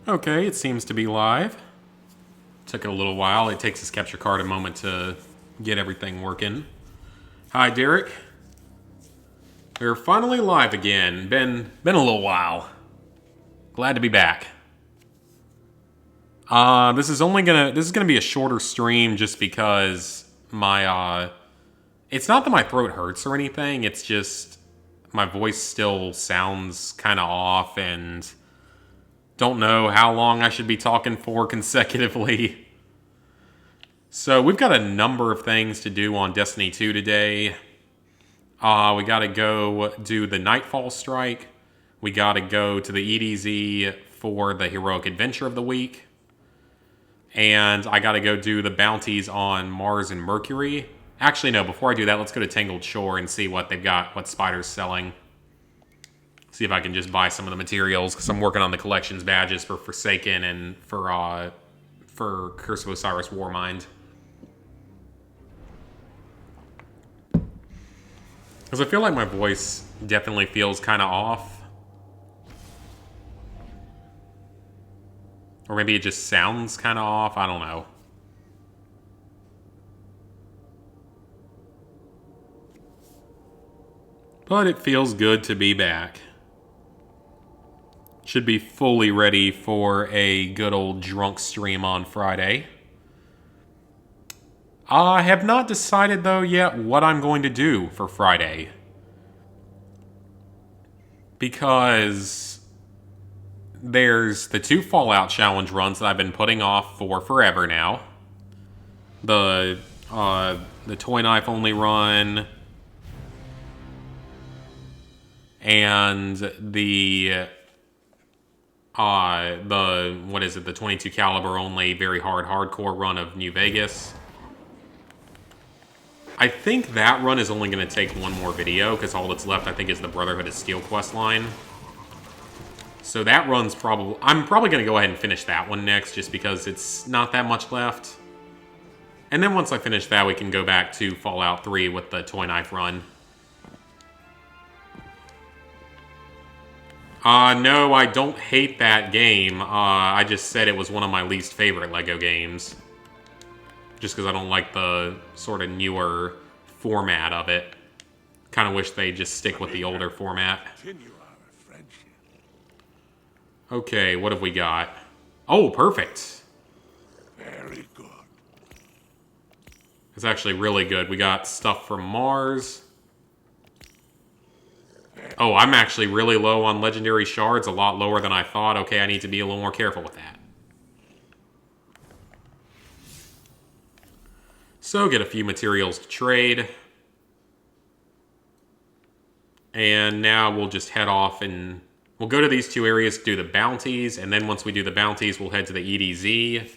Okay, it seems to be live. Took it a little while. It takes this capture card a moment to get everything working. Hi, Derek. We're finally live again. Been a little while. Glad to be back. This is gonna be a shorter stream just because my it's not that my throat hurts or anything. It's just my voice still sounds kind of off and don't know how long I should be talking for consecutively. So we've got a number of things to do on Destiny 2 today. We gotta go do the Nightfall Strike. We gotta go to the EDZ for the Heroic Adventure of the Week. And I gotta go do the bounties on Mars and Mercury. Actually, no, before I do that, let's go to Tangled Shore and see what they've got, what Spider's selling. See if I can just buy some of the materials, because I'm working on the collections badges for Forsaken and for Curse of Osiris Warmind. Because I feel like my voice definitely feels kind of off. Or maybe it just sounds kind of off. I don't know. But it feels good to be back. Should be fully ready for a good old drunk stream on Friday. I have not decided, though, yet what I'm going to do for Friday. Because there's the 2 Fallout Challenge runs that I've been putting off for forever now. The Toy Knife only run. And the 22 caliber only very hardcore run of New Vegas. I think that run is only going to take one more video, because all that's left, I think, is the Brotherhood of Steel quest line. So that run's probably... I'm probably going to go ahead and finish that one next, just because it's not that much left. And then once I finish that, we can go back to Fallout 3 with the Toy Knife run. No, I don't hate that game. I just said it was one of my least favorite LEGO games. Just because I don't like the sort of newer format of it. Kind of wish they'd just stick with the older format. Okay, what have we got? Oh, perfect. Very good. It's actually really good. We got stuff from Mars. Oh, I'm actually really low on legendary shards, a lot lower than I thought. Okay, I need to be a little more careful with that. So, get a few materials to trade. And now we'll just head off and we'll go to these 2 areas to do the bounties. And then once we do the bounties, we'll head to the EDZ.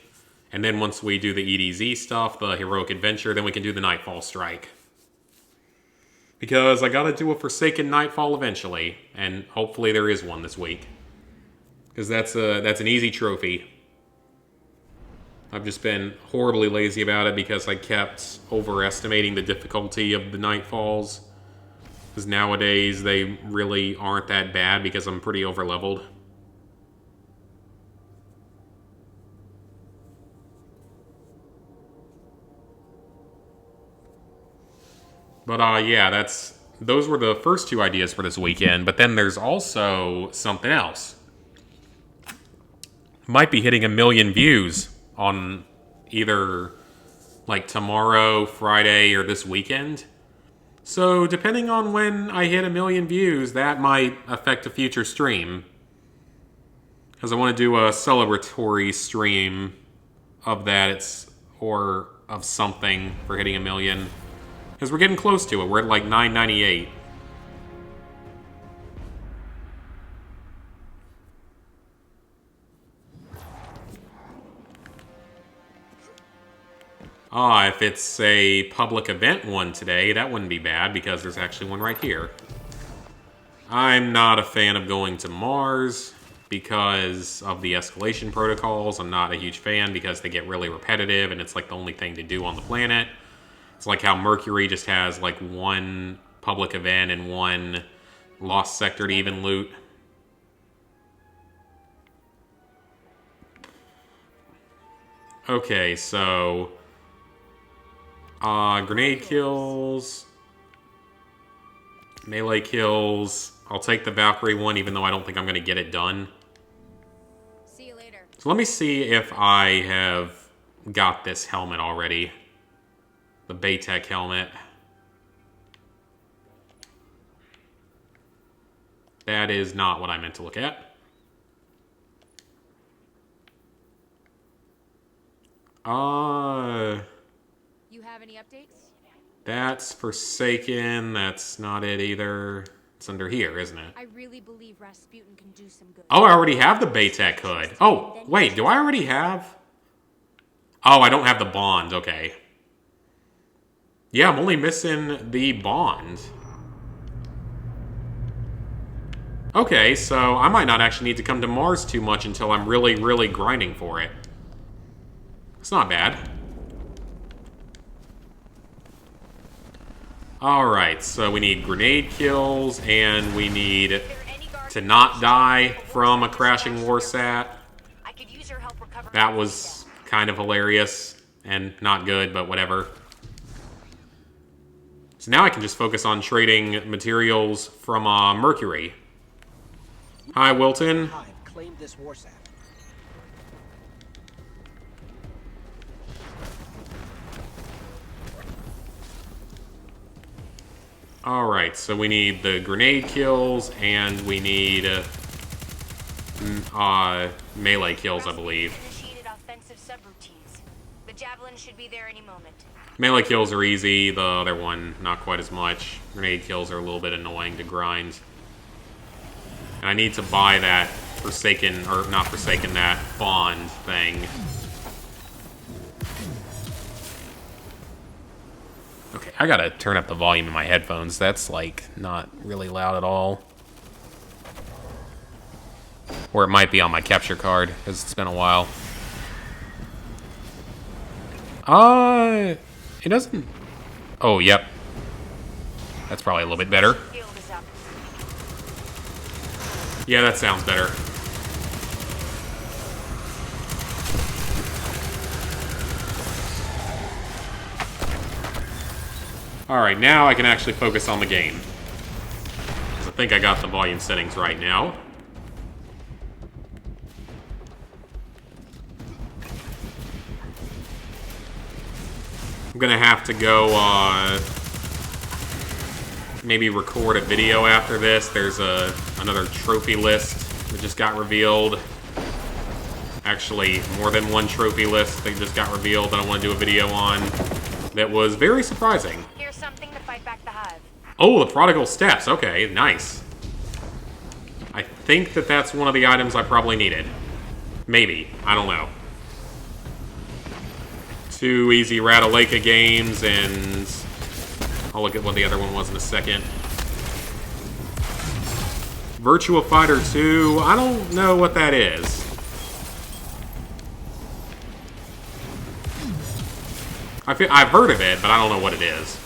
And then once we do the EDZ stuff, the Heroic Adventure, then we can do the Nightfall Strike. Because I gotta do a Forsaken Nightfall eventually, and hopefully there is one this week. Because that's an easy trophy. I've just been horribly lazy about it because I kept overestimating the difficulty of the Nightfalls. Because nowadays they really aren't that bad because I'm pretty overleveled. But yeah, those were the first 2 ideas for this weekend. But then there's also something else. Might be hitting 1 million views on either like tomorrow, Friday, or this weekend. So depending on when I hit 1 million views, that might affect a future stream. Because I want to do a celebratory stream of that, or of something for hitting 1 million. Because we're getting close to it. We're at like 998. If it's a public event one today, that wouldn't be bad because there's actually one right here. I'm not a fan of going to Mars because of the escalation protocols. I'm not a huge fan because they get really repetitive and it's like the only thing to do on the planet. It's like how Mercury just has like 1 public event and 1 lost sector to even loot. Okay, so... grenade kills... Melee kills... I'll take the Valkyrie one, even though I don't think I'm going to get it done. See you later. So let me see if I have got this helmet already. The Baytech helmet. That is not what I meant to look at. You have any updates? That's Forsaken. That's not it either. It's under here, isn't it? I really believe Rasputin can do some good. Oh, I already have the Baytech hood. Oh, wait, do I already have? Oh, I don't have the bond. Okay. Yeah, I'm only missing the bond. Okay, so I might not actually need to come to Mars too much until I'm really, really grinding for it. It's not bad. Alright, so we need grenade kills, and we need to not die from a crashing Warsat. That was kind of hilarious, and not good, but whatever. So now I can just focus on trading materials from Mercury. Hi, Wilton. Hive claimed this Warsat. Alright, so we need the grenade kills, and we need melee kills, I believe. Initiated offensive subroutines. The Javelin should be there any moment. Melee kills are easy, the other one, not quite as much. Grenade kills are a little bit annoying to grind. And I need to buy that Forsaken, or not Forsaken, that Bond thing. Okay, I gotta turn up the volume in my headphones. That's, like, not really loud at all. Or it might be on my capture card, because it's been a while. It doesn't... Oh, yep. That's probably a little bit better. Field is up. Yeah, that sounds better. Alright, now I can actually focus on the game. 'Cause I think I got the volume settings right now. I'm gonna have to go, maybe record a video after this. There's another trophy list that just got revealed. Actually, more than one trophy list that just got revealed that I want to do a video on. That was very surprising. Here's something to fight back the Hive. Oh, the Prodigal Steps. Okay, nice. I think that that's one of the items I probably needed. Maybe. I don't know. 2 easy Ratalaika games, and I'll look at what the other one was in a second. Virtua Fighter 2. I don't know what that is. I've heard of it, but I don't know what it is.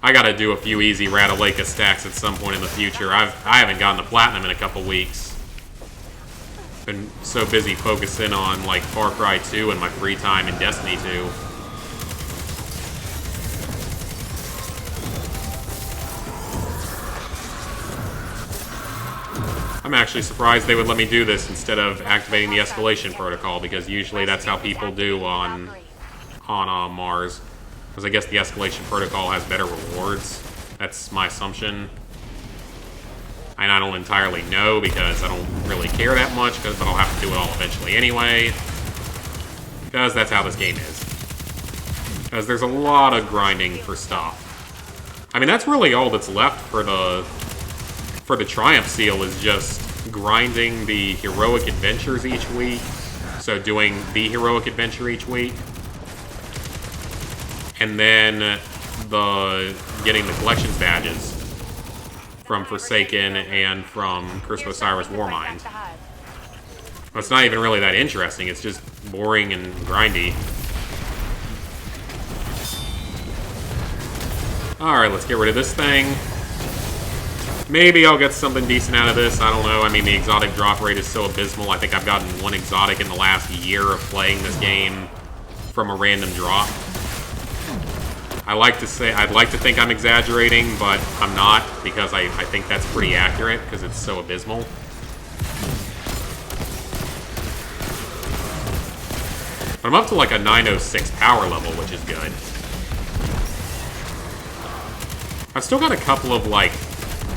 I gotta do a few easy Ratalaika stacks at some point in the future. I haven't gotten the Platinum in a couple weeks. Been so busy focusing on, like, Far Cry 2 and my free time in Destiny 2. I'm actually surprised they would let me do this instead of activating the escalation protocol, because usually that's how people do on Mars. Because I guess the escalation protocol has better rewards. That's my assumption. And I don't entirely know because I don't really care that much, but I'll have to do it all eventually anyway. Because that's how this game is. Because there's a lot of grinding for stuff. I mean, that's really all that's left for the Triumph Seal, is just grinding the heroic adventures each week. So doing the heroic adventure each week. And then getting the collections badges from Forsaken and from Curse of Osiris Warmind. Well, it's not even really that interesting, it's just boring and grindy. Alright, let's get rid of this thing. Maybe I'll get something decent out of this. I don't know. I mean, the exotic drop rate is so abysmal. I think I've gotten one exotic in the last year of playing this game from a random drop. I'd like to think I'm exaggerating, but I'm not, because I think that's pretty accurate, because it's so abysmal. But I'm up to like a 906 power level, which is good. I've still got a couple of like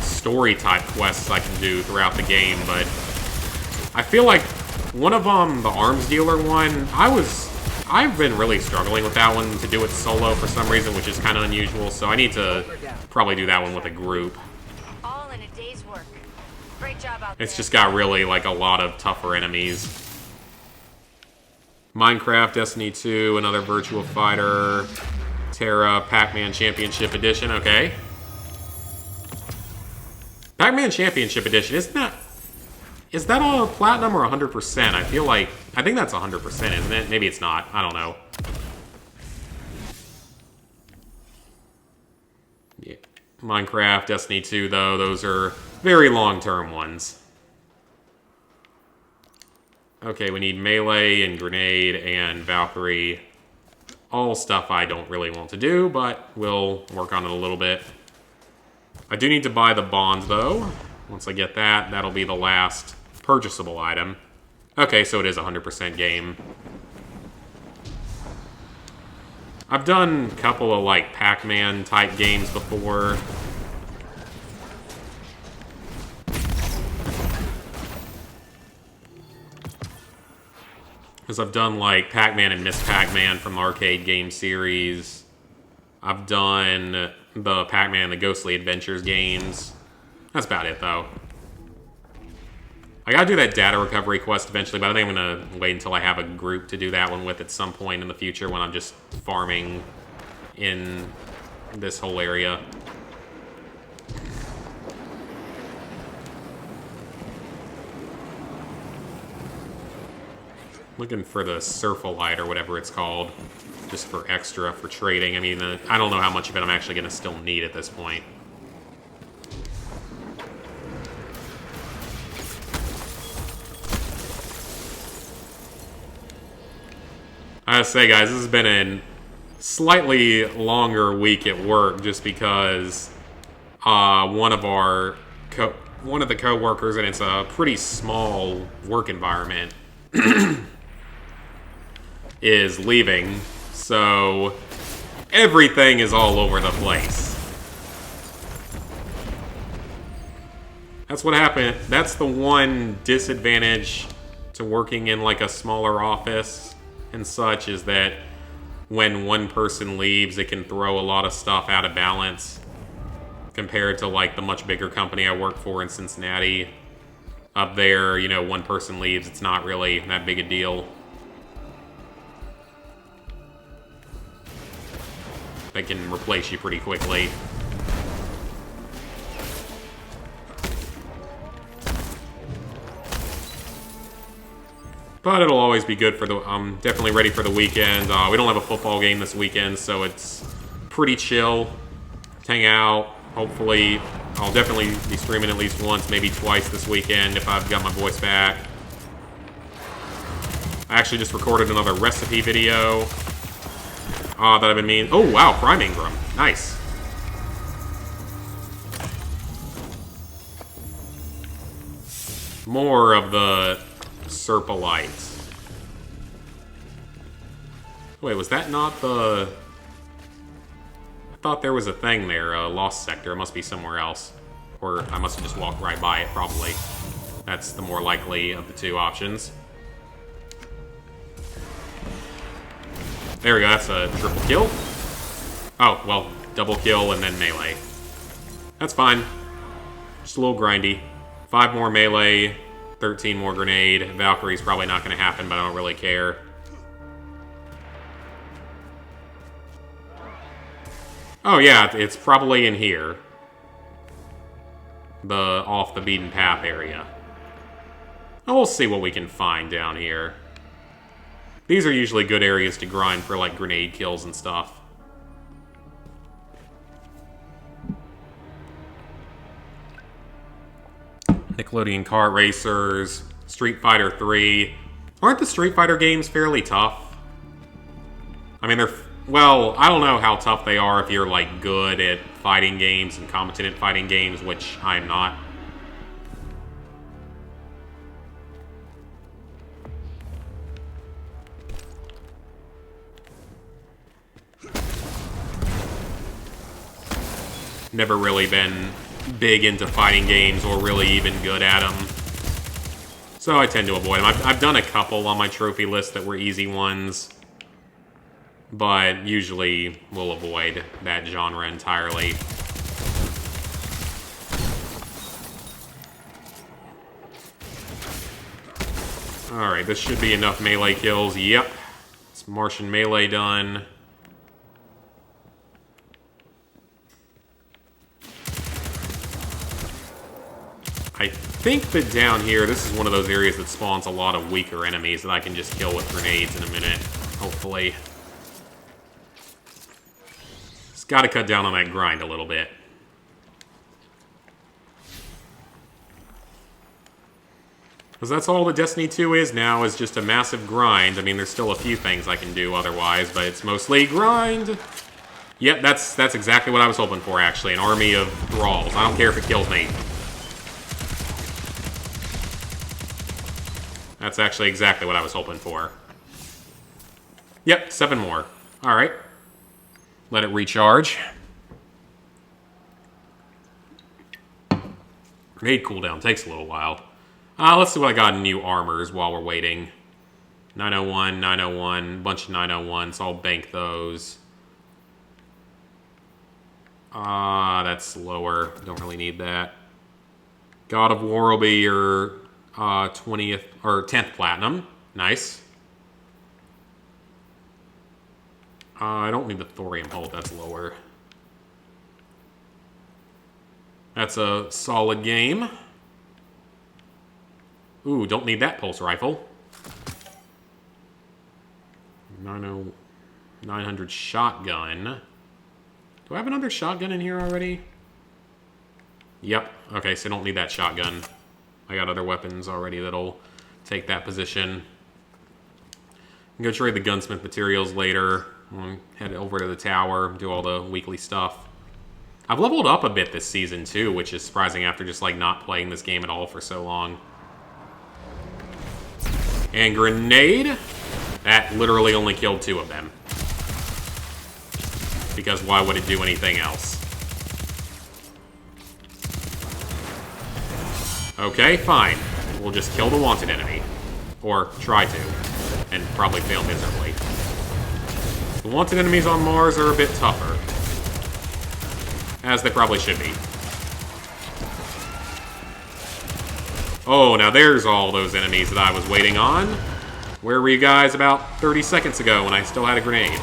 story-type quests I can do throughout the game, but I feel like one of them, the arms dealer one, I've been really struggling with that one to do it solo for some reason, which is kind of unusual, so I need to probably do that one with a group. All in a day's work. Great job out there. It's just got really, like, a lot of tougher enemies. Minecraft, Destiny 2, another Virtua Fighter, Terra, Pac-Man Championship Edition, okay. Pac-Man Championship Edition, is that a platinum or 100%? I think that's 100%, isn't it? Maybe it's not. I don't know. Yeah. Minecraft, Destiny 2, though, those are very long-term ones. Okay, we need melee and grenade and Valkyrie. All stuff I don't really want to do, but we'll work on it a little bit. I do need to buy the bonds, though. Once I get that, that'll be the last purchasable item. Okay, so it is a 100% game. I've done a couple of, like, Pac-Man type games before. Because I've done, like, Pac-Man and Miss Pac-Man from the arcade game series. I've done the Pac-Man and the Ghostly Adventures games. That's about it, though. I gotta do that data recovery quest eventually, but I think I'm gonna wait until I have a group to do that one with at some point in the future when I'm just farming in this whole area. Looking for the Surfolite or whatever it's called, just for extra, for trading. I mean, I don't know how much of it I'm actually gonna still need at this point. I gotta say, guys, this has been a slightly longer week at work just because one of the co-workers, and it's a pretty small work environment, is leaving, so everything is all over the place. That's what happened. That's the one disadvantage to working in like a smaller office and such, is that when one person leaves, it can throw a lot of stuff out of balance compared to like the much bigger company I work for in Cincinnati. Up there, you know, one person leaves, it's not really that big a deal. They can replace you pretty quickly. But it'll always be good for the... I'm definitely ready for the weekend. We don't have a football game this weekend, so it's pretty chill. Hang out. Hopefully, I'll definitely be streaming at least once, maybe twice this weekend if I've got my voice back. I actually just recorded another recipe video that I've been meaning... Oh, wow, Prime Ingram. Nice. More of the Serpolites. Wait, was that not the... I thought there was a thing there, a lost sector. It must be somewhere else. Or I must have just walked right by it, probably. That's the more likely of the two options. There we go, that's a triple kill. Oh, well, double kill and then melee. That's fine. Just a little grindy. 5 more melee, 13 more grenade. Valkyrie's probably not going to happen, but I don't really care. Oh yeah, it's probably in here. The off the beaten path area. Oh, we'll see what we can find down here. These are usually good areas to grind for like grenade kills and stuff. Nickelodeon Kart Racers, Street Fighter 3. Aren't the Street Fighter games fairly tough? I mean, well, I don't know how tough they are if you're, like, good at fighting games and competent at fighting games, which I'm not. Never really been big into fighting games or really even good at them. So I tend to avoid them. I've done a couple on my trophy list that were easy ones, but usually we'll avoid that genre entirely. Alright, this should be enough melee kills. Yep. It's Martian melee done. I think that down here, this is one of those areas that spawns a lot of weaker enemies that I can just kill with grenades in a minute, hopefully. Just gotta cut down on that grind a little bit. Because that's all that Destiny 2 is now, is just a massive grind. I mean, there's still a few things I can do otherwise, but it's mostly grind. Yep, that's exactly what I was hoping for, actually. An army of thralls. I don't care if it kills me. That's actually exactly what I was hoping for. Yep, 7 more. Alright. Let it recharge. Grenade cooldown takes a little while. Let's see what I got in new armors while we're waiting. 901, 901, bunch of 901s. I'll bank those. That's lower. Don't really need that. God of War will be your 20th or 10th platinum. Nice. I don't need the thorium bolt. That's lower. That's a solid game. Ooh, don't need that pulse rifle. 900 shotgun. Do I have another shotgun in here already? Yep. Okay, so I don't need that shotgun. I got other weapons already that'll take that position. I'm gonna trade the gunsmith materials later. I'll head over to the tower, do all the weekly stuff. I've leveled up a bit this season too, which is surprising after just like not playing this game at all for so long. And grenade. That literally only killed 2 of them. Because why would it do anything else? Okay, fine. We'll just kill the wanted enemy. Or try to. And probably fail miserably. The wanted enemies on Mars are a bit tougher. As they probably should be. Oh, now there's all those enemies that I was waiting on. Where were you guys about 30 seconds ago when I still had a grenade?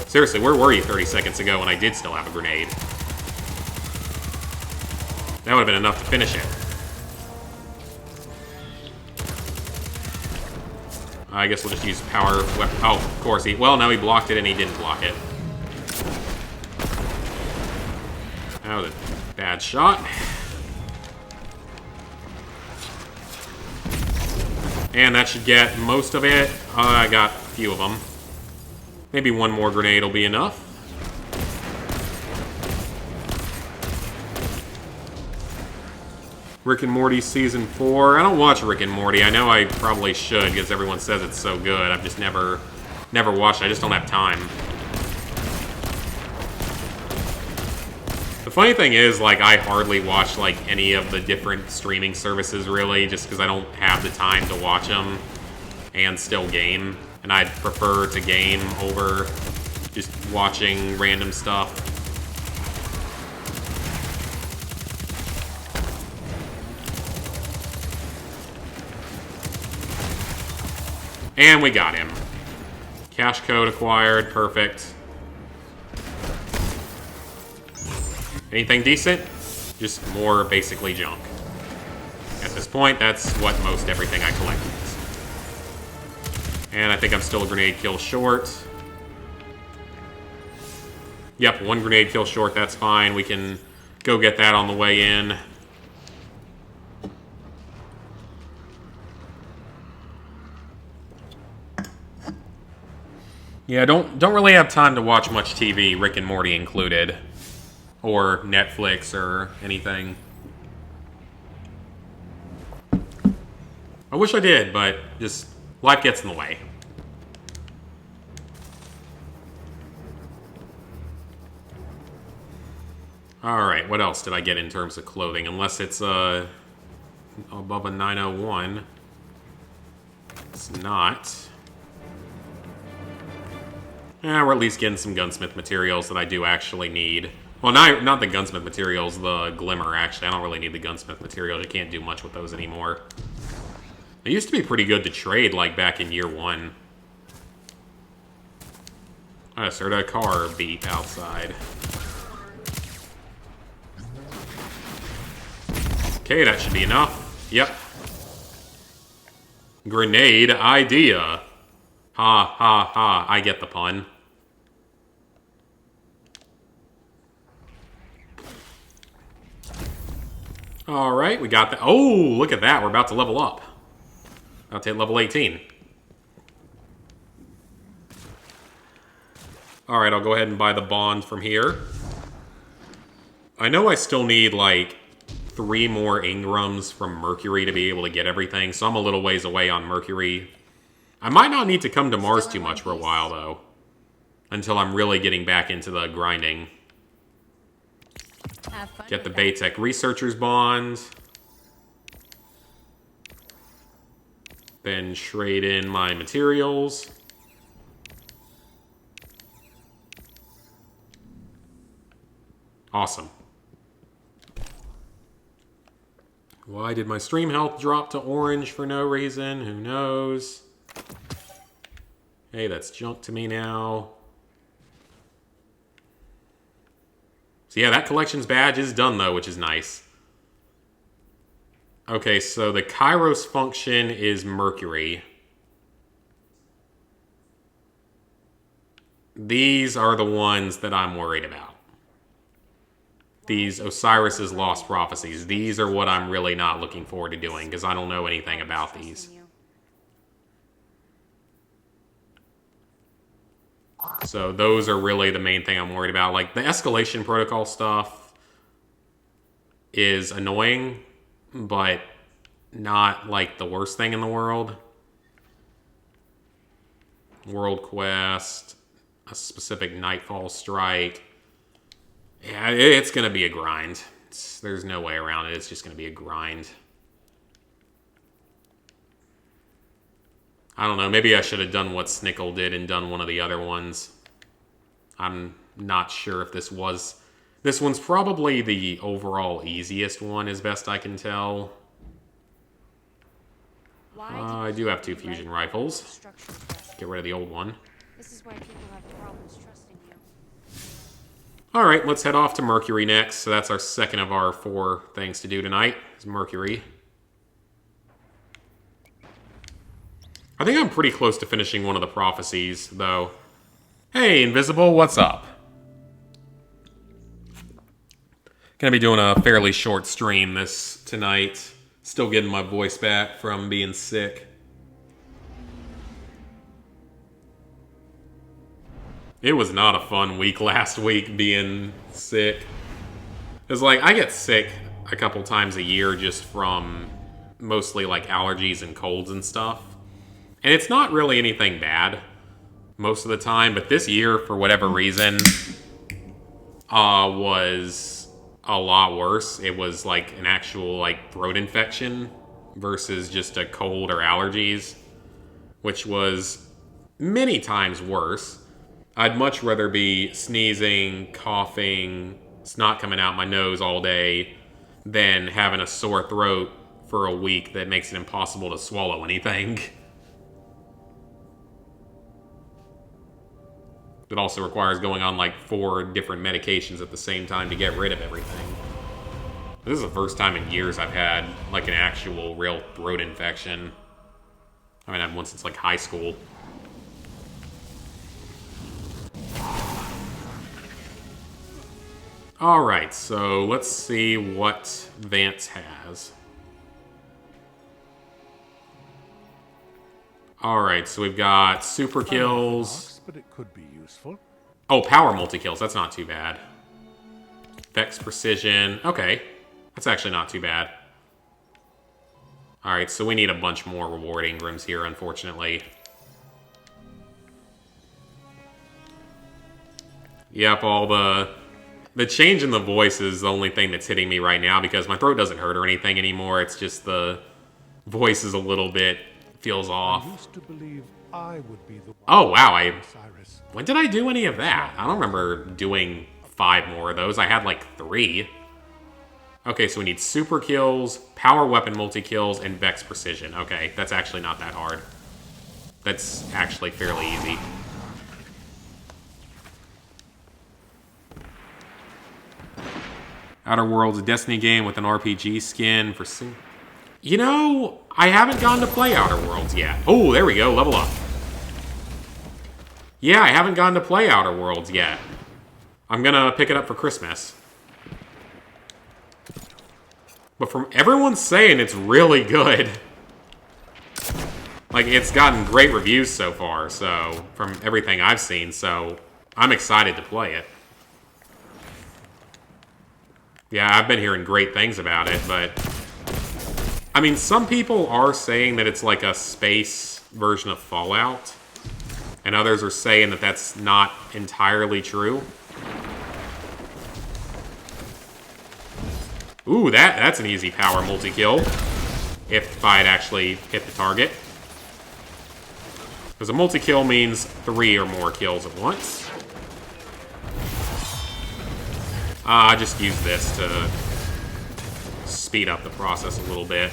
Seriously, where were you 30 seconds ago when I did still have a grenade? That would have been enough to finish it. I guess we'll just use power weapon. Oh, of course. Well, no, he blocked it and he didn't block it. That was a bad shot. And that should get most of it. I got a few of them. Maybe one more grenade will be enough. Rick and Morty Season 4. I don't watch Rick and Morty. I know I probably should because everyone says it's so good. I've just never watched it. I just don't have time. The funny thing is, like, I hardly watch, like, any of the different streaming services, really, just because I don't have the time to watch them and still game. And I'd prefer to game over just watching random stuff. And we got him. Cash code acquired. Perfect. Anything decent? Just more basically junk. At this point, that's what most everything I collect is. And I think I'm still a grenade kill short. Yep, 1 grenade kill short, that's fine. We can go get that on the way in. Yeah, don't really have time to watch much TV, Rick and Morty included. Or Netflix or anything. I wish I did, but just life gets in the way. Alright, what else did I get in terms of clothing? Unless it's above a 901. It's not. Yeah, we're at least getting some gunsmith materials that I do actually need. Well, not the gunsmith materials, the glimmer, actually. I don't really need the gunsmith materials. I can't do much with those anymore. They used to be pretty good to trade, like, back in year 1. I just heard a car beep outside. Okay, that should be enough. Yep. Grenade idea. Ha, ha, ha. I get the pun. Alright, we got that. Oh, look at that. We're about to level up. About to hit level 18. Alright, I'll go ahead and buy the bond from here. I know I still need, like, 3 more Ingrams from Mercury to be able to get everything, so I'm a little ways away on Mercury. I might not need to come to Mars too much for a while, though. Until I'm really getting back into the grinding. Have fun Get the with that. Baytech Researcher's Bond. Then trade in my materials. Awesome. Why did my stream health drop to orange for no reason? Who knows? Hey, that's junk to me now. So yeah, that collections badge is done though, which is nice. Okay, so the Kairos function is Mercury. These are the ones that I'm worried about. These Osiris's Lost Prophecies. These are what I'm really not looking forward to doing, because I don't know anything about these. So those are really the main thing I'm worried about. Like, the escalation protocol stuff is annoying, but not, like, the worst thing in the world. World Quest, a specific Nightfall Strike. Yeah, it's going to be a grind. There's no way around it. It's just going to be a grind. I don't know. Maybe I should have done what Snickle did and done one of the other ones. I'm not sure if this was... This one's probably the overall easiest one, as best I can tell. I do have 2 fusion rifles. Get rid of the old one. This is why people have problems trusting you. Alright, let's head off to Mercury next. So that's our second of our 4 things to do tonight, is Mercury. I think I'm pretty close to finishing one of the prophecies, though. Hey, Invisible, what's up? Gonna be doing a fairly short stream tonight. Still getting my voice back from being sick. It was not a fun week last week being sick. It's like, I get sick a couple times a year just from mostly like allergies and colds and stuff. And it's not really anything bad most of the time, but this year, for whatever reason, was a lot worse. It was like an actual like throat infection versus just a cold or allergies, which was many times worse. I'd much rather be sneezing, coughing, snot coming out my nose all day than having a sore throat for a week that makes it impossible to swallow anything. It also requires going on like 4 different medications at the same time to get rid of everything. This is the first time in years I've had like an actual real throat infection. I mean, I've had one since like high school. Alright, so let's see what Vance has. Alright, so we've got super kills. but it could be useful. Oh, power multi-kills. That's not too bad. Vex Precision. Okay. That's actually not too bad. Alright, so we need a bunch more reward Ingrams here, unfortunately. Yep, all the change in the voice is the only thing that's hitting me right now because my throat doesn't hurt or anything anymore. It's just the voice is a little bit feels off. I used to believe I would be the one. Oh, wow. Cyrus. When did I do any of that? I don't remember doing 5 more of those. I had like 3. Okay, so we need super kills, power weapon multi-kills, and Vex Precision. Okay, that's actually not that hard. That's actually fairly easy. Outer Worlds, a Destiny game with an RPG skin for... You know, I haven't gone to play Outer Worlds yet. Oh, there we go, level up. Yeah, I haven't gone to play Outer Worlds yet. I'm gonna pick it up for Christmas. But from everyone saying it's really good. Like, it's gotten great reviews so far, so... From everything I've seen, so... I'm excited to play it. Yeah, I've been hearing great things about it, but... I mean, some people are saying that it's like a space version of Fallout. And others are saying that that's not entirely true. Ooh, that's an easy power multi-kill. If I'd actually hit the target. Because a multi-kill means 3 or more kills at once. I just use this to speed up the process a little bit.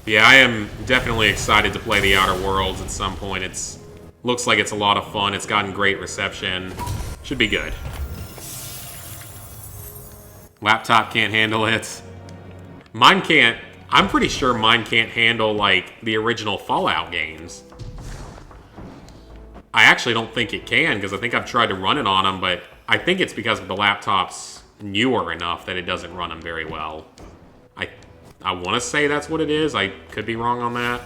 Yeah, I am definitely excited to play the Outer Worlds at some point. Looks like it's a lot of fun. It's gotten great reception. Should be good. Laptop can't handle it. Mine can't. I'm pretty sure mine can't handle, like, the original Fallout games. I actually don't think it can, because I think I've tried to run it on them, but I think it's because the laptop's newer enough that it doesn't run them very well. I want to say that's what it is. I could be wrong on that.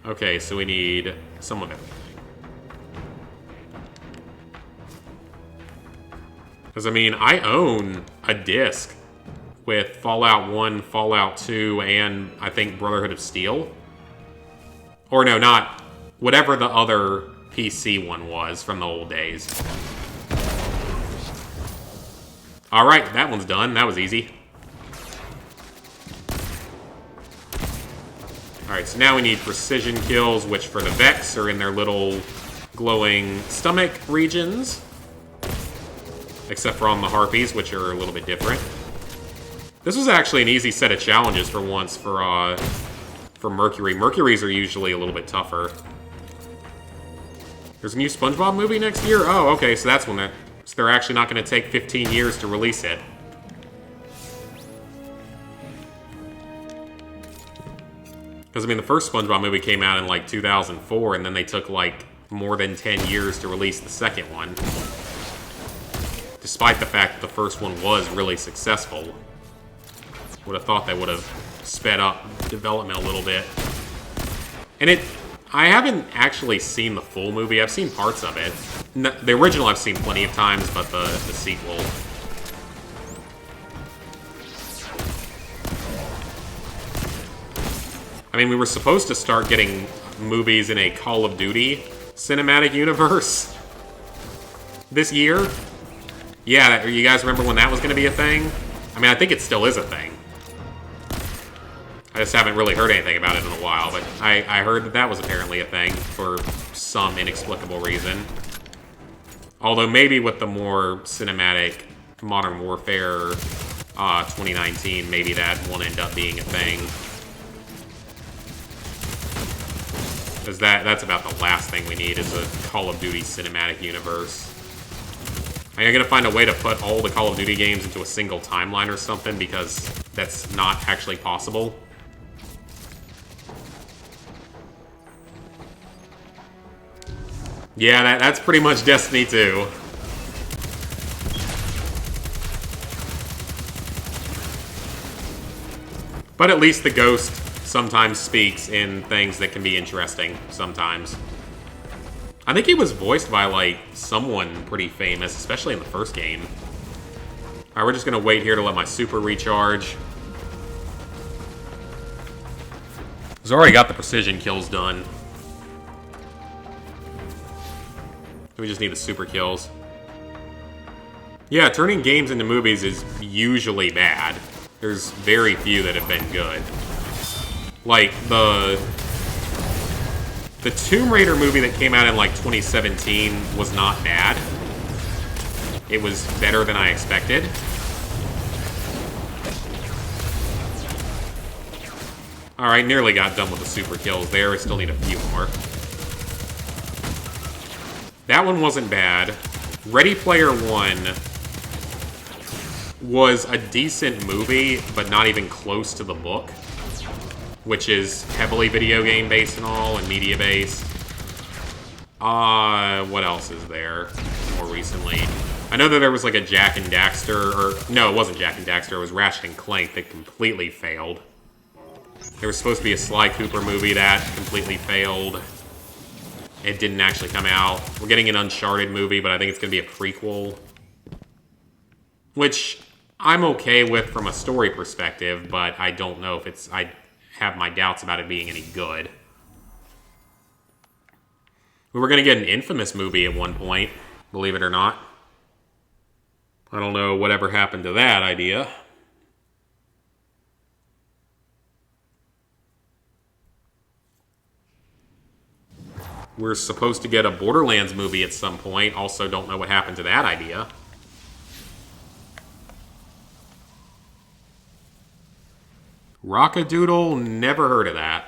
Okay, so we need some of everything. Because, I mean, I own a disc with Fallout 1, Fallout 2, and I think Brotherhood of Steel. Or no, not... Whatever the other PC one was from the old days. Alright, that one's done. That was easy. Alright, so now we need precision kills, which for the Vex are in their little glowing stomach regions. Except for on the Harpies, which are a little bit different. This was actually an easy set of challenges for once for Mercury. Mercuries are usually a little bit tougher. There's a new SpongeBob movie next year? Oh, okay, so that's when so they're actually not going to take 15 years to release it. Because, I mean, the first SpongeBob movie came out in, like, 2004, and then they took, like, more than 10 years to release the second one. Despite the fact that the first one was really successful. Would have thought they would have sped up development a little bit. And I haven't actually seen the full movie. I've seen parts of it. The original I've seen plenty of times, but the sequel... I mean, we were supposed to start getting movies in a Call of Duty cinematic universe this year. Yeah, you guys remember when that was going to be a thing? I mean, I think it still is a thing. I just haven't really heard anything about it in a while, but I heard that that was apparently a thing for some inexplicable reason. Although maybe with the more cinematic Modern Warfare 2019, maybe that won't end up being a thing. Because that's about the last thing we need is a Call of Duty cinematic universe. I'm going to find a way to put all the Call of Duty games into a single timeline or something, because that's not actually possible. Yeah, that's pretty much Destiny 2. But at least the ghost sometimes speaks in things that can be interesting sometimes. I think he was voiced by, like, someone pretty famous, especially in the first game. Alright, we're just gonna wait here to let my super recharge. He's already got the precision kills done. We just need the super kills. Yeah, turning games into movies is usually bad. There's very few that have been good. Like, the Tomb Raider movie that came out in, like, 2017 was not bad. It was better than I expected. Alright, nearly got done with the super kills there. We still need a few more. That one wasn't bad. Ready Player One was a decent movie, but not even close to the book, which is heavily video game based and all, and media based. What else is there more recently? I know that there was like a Jak and Daxter, or no, it wasn't Jak and Daxter, it was Ratchet and Clank that completely failed. There was supposed to be a Sly Cooper movie that completely failed. It didn't actually come out. We're getting an Uncharted movie, but I think it's going to be a prequel, which I'm okay with from a story perspective, but I don't know if it's... I have my doubts about it being any good. We were going to get an Infamous movie at one point, believe it or not. I don't know whatever happened to that idea. We're supposed to get a Borderlands movie at some point. Also don't know what happened to that idea. Rockadoodle, never heard of that.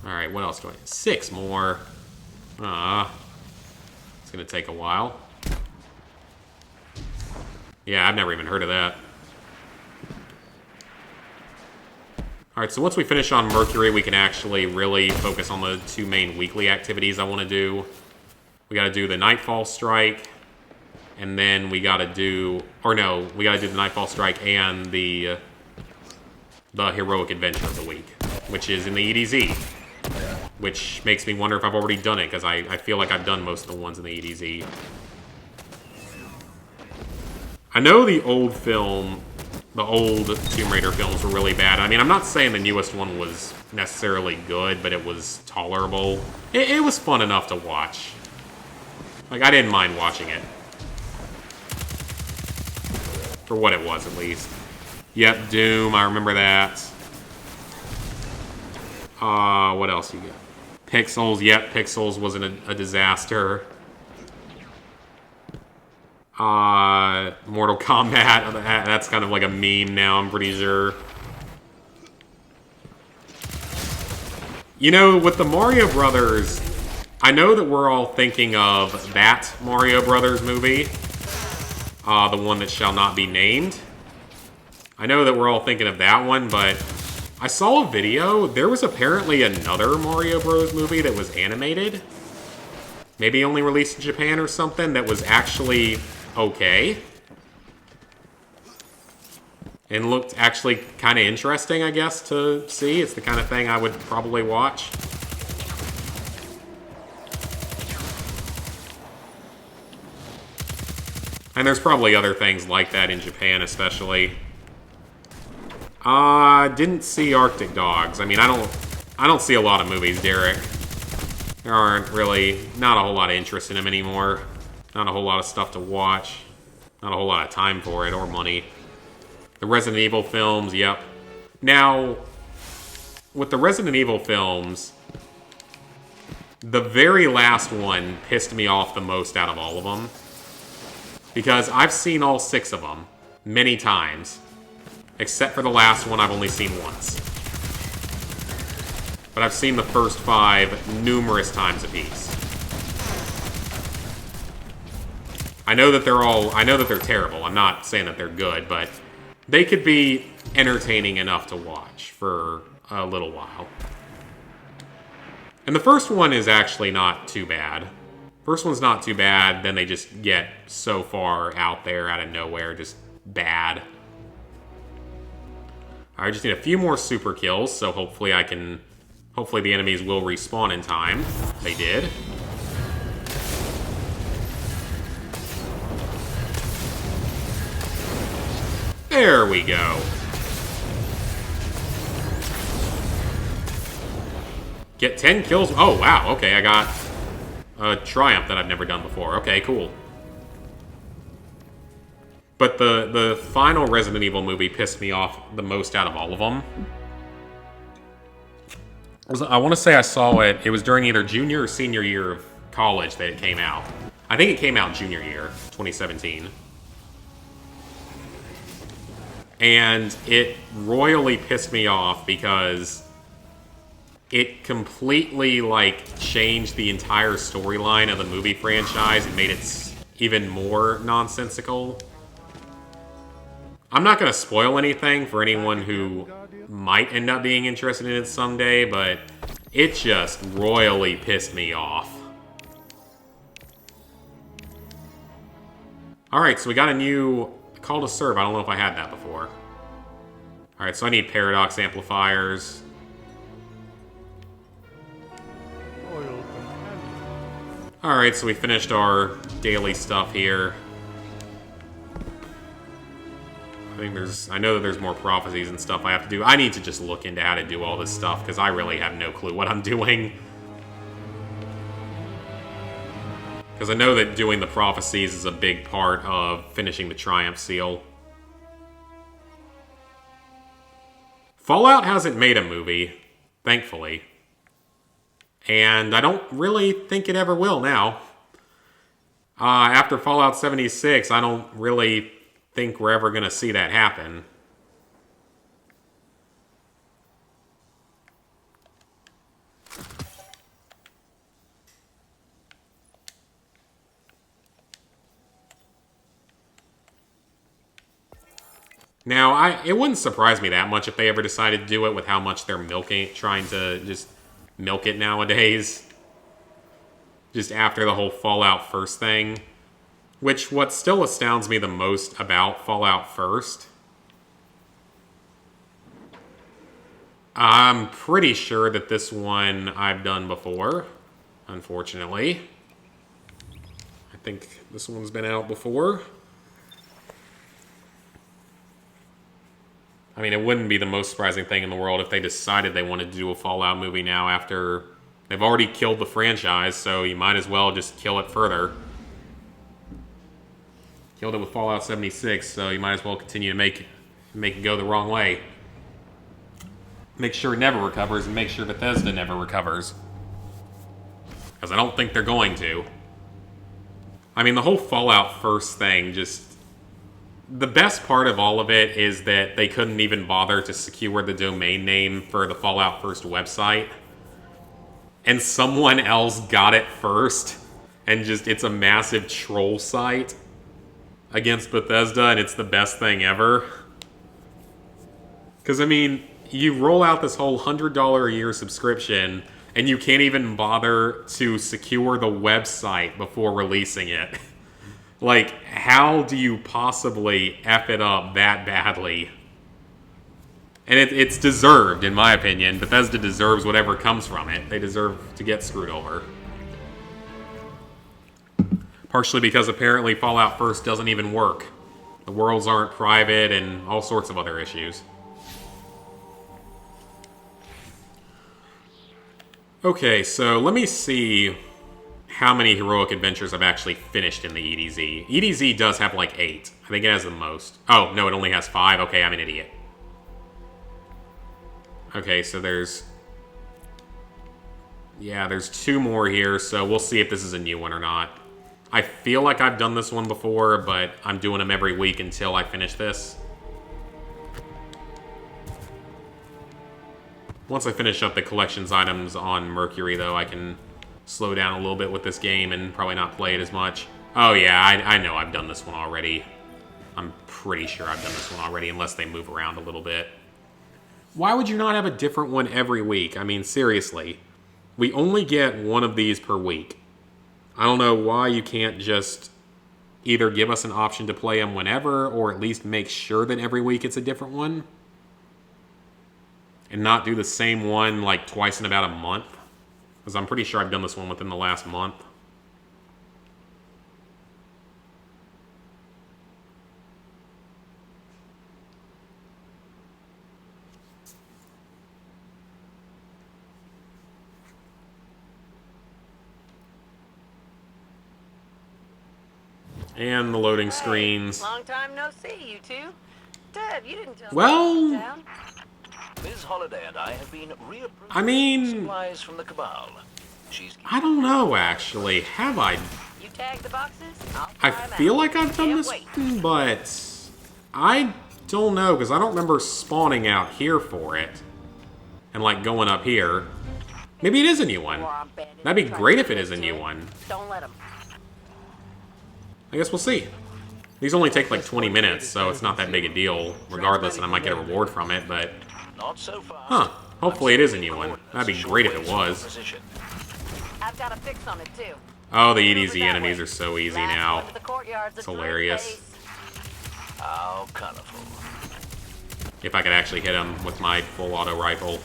Alright, what else do I need? 6 more. It's gonna take a while. Yeah, I've never even heard of that. Alright, so once we finish on Mercury, we can actually really focus on the 2 main weekly activities I want to do. We gotta do the Nightfall Strike, and then we gotta do... Or no, we gotta do the Nightfall Strike and the Heroic Adventure of the Week, which is in the EDZ. Which makes me wonder if I've already done it, because I feel like I've done most of the ones in the EDZ. I know the old film... The old Tomb Raider films were really bad. I mean, I'm not saying the newest one was necessarily good, but it was tolerable. It was fun enough to watch. Like, I didn't mind watching it. For what it was, at least. Yep, Doom, I remember that. What else you got? Pixels, yep, Pixels wasn't a disaster. Mortal Kombat, that's kind of like a meme now, I'm pretty sure. You know, with the Mario Brothers, I know that we're all thinking of that Mario Brothers movie. The one that shall not be named. I know that we're all thinking of that one, but I saw a video. There was apparently another Mario Bros. Movie that was animated. Maybe only released in Japan or something, that was actually okay. And looked actually kind of interesting, I guess, to see. It's the kind of thing I would probably watch. And there's probably other things like that in Japan, especially. Didn't see Arctic Dogs. I mean, I don't see a lot of movies, Derek. There aren't really, not a whole lot of interest in them anymore. Not a whole lot of stuff to watch. Not a whole lot of time for it, or money. The Resident Evil films, yep. Now, with the Resident Evil films, the very last one pissed me off the most out of all of them. Because I've seen all 6 of them many times. Except for the last one I've only seen once. But I've seen the first 5 numerous times apiece. I know that they're terrible. I'm not saying that they're good, but they could be entertaining enough to watch for a little while. And the first one is actually not too bad. First one's not too bad, then they just get so far out there, out of nowhere, just bad. I just need a few more super kills, so hopefully I can... Hopefully the enemies will respawn in time. They did. There we go. Get 10 kills. Oh, wow. Okay, I got a triumph that I've never done before. Okay, cool. But the final Resident Evil movie pissed me off the most out of all of them. I want to say I saw it. It was during either junior or senior year of college that it came out. I think it came out junior year, 2017. And it royally pissed me off because it completely, like, changed the entire storyline of the movie franchise and made it even more nonsensical. I'm not going to spoil anything for anyone who might end up being interested in it someday, but it just royally pissed me off. Alright, so we got a new call to serve. I don't know if I had that before. Alright, so I need paradox amplifiers. Loyal companion. Alright, so we finished our daily stuff here. I know that there's more prophecies and stuff I have to do. I need to just look into how to do all this stuff, because I really have no clue what I'm doing. Because I know that doing the prophecies is a big part of finishing the Triumph Seal. Fallout hasn't made a movie, thankfully. And I don't really think it ever will now. After Fallout 76, I don't really think we're ever going to see that happen. Now, it wouldn't surprise me that much if they ever decided to do it with how much they're trying to just milk it nowadays. Just after the whole Fallout First thing. Which, what still astounds me the most about Fallout First, I'm pretty sure that this one I've done before, unfortunately. I think this one's been out before. I mean, it wouldn't be the most surprising thing in the world if they decided they wanted to do a Fallout movie now after they've already killed the franchise, so you might as well just kill it further. Killed it with Fallout 76, so you might as well continue to make it go the wrong way. Make sure it never recovers, and make sure Bethesda never recovers. Because I don't think they're going to. I mean, the whole Fallout First thing just... The best part of all of it is that they couldn't even bother to secure the domain name for the Fallout First website. And someone else got it first. And just, it's a massive troll site against Bethesda, and it's the best thing ever. Because, I mean, you roll out this whole $100 a year subscription, and you can't even bother to secure the website before releasing it. Like, how do you possibly F it up that badly? And it's deserved, in my opinion. Bethesda deserves whatever comes from it. They deserve to get screwed over. Partially because apparently Fallout First doesn't even work. The worlds aren't private and all sorts of other issues. Okay, so let me see how many heroic adventures I've actually finished in the EDZ. EDZ does have like 8. I think it has the most. Oh, no, it only has 5. Okay, I'm an idiot. Okay, so there's 2 more here, so we'll see if this is a new one or not. I feel like I've done this one before, but I'm doing them every week until I finish this. Once I finish up the collections items on Mercury, though, I can slow down a little bit with this game and probably not play it as much. Oh yeah, I know I've done this one already. I'm pretty sure I've done this one already, unless they move around a little bit. Why would you not have a different one every week? I mean, seriously. We only get one of these per week. I don't know why you can't just either give us an option to play them whenever, or at least make sure that every week it's a different one. and not do the same one like twice in about a month. Because I'm pretty sure I've done this one within the last month. And the loading screens. Long time no see, you two. Dev, you didn't tell Well, me about town. Ms. Holiday and I have been reapproving I mean, supplies from the Cabal. She's I don't know actually. Have I? You tag the boxes? I feel like I've done this one, but I don't know because I don't remember spawning out here for it and like going up here. Maybe it is a new one. That'd be great if it is a new one. Don't let them. I guess we'll see. These only take like 20 minutes, so it's not that big a deal, regardless, and I might get a reward from it, but... not so fast. Huh. Hopefully it is a new one. That'd be great if it was. I've got a fix on it too. Oh, the EDZ enemies are so easy Last now. one to the courtyard's a It's good hilarious. place. How colorful. If I could actually hit him with my full auto rifle.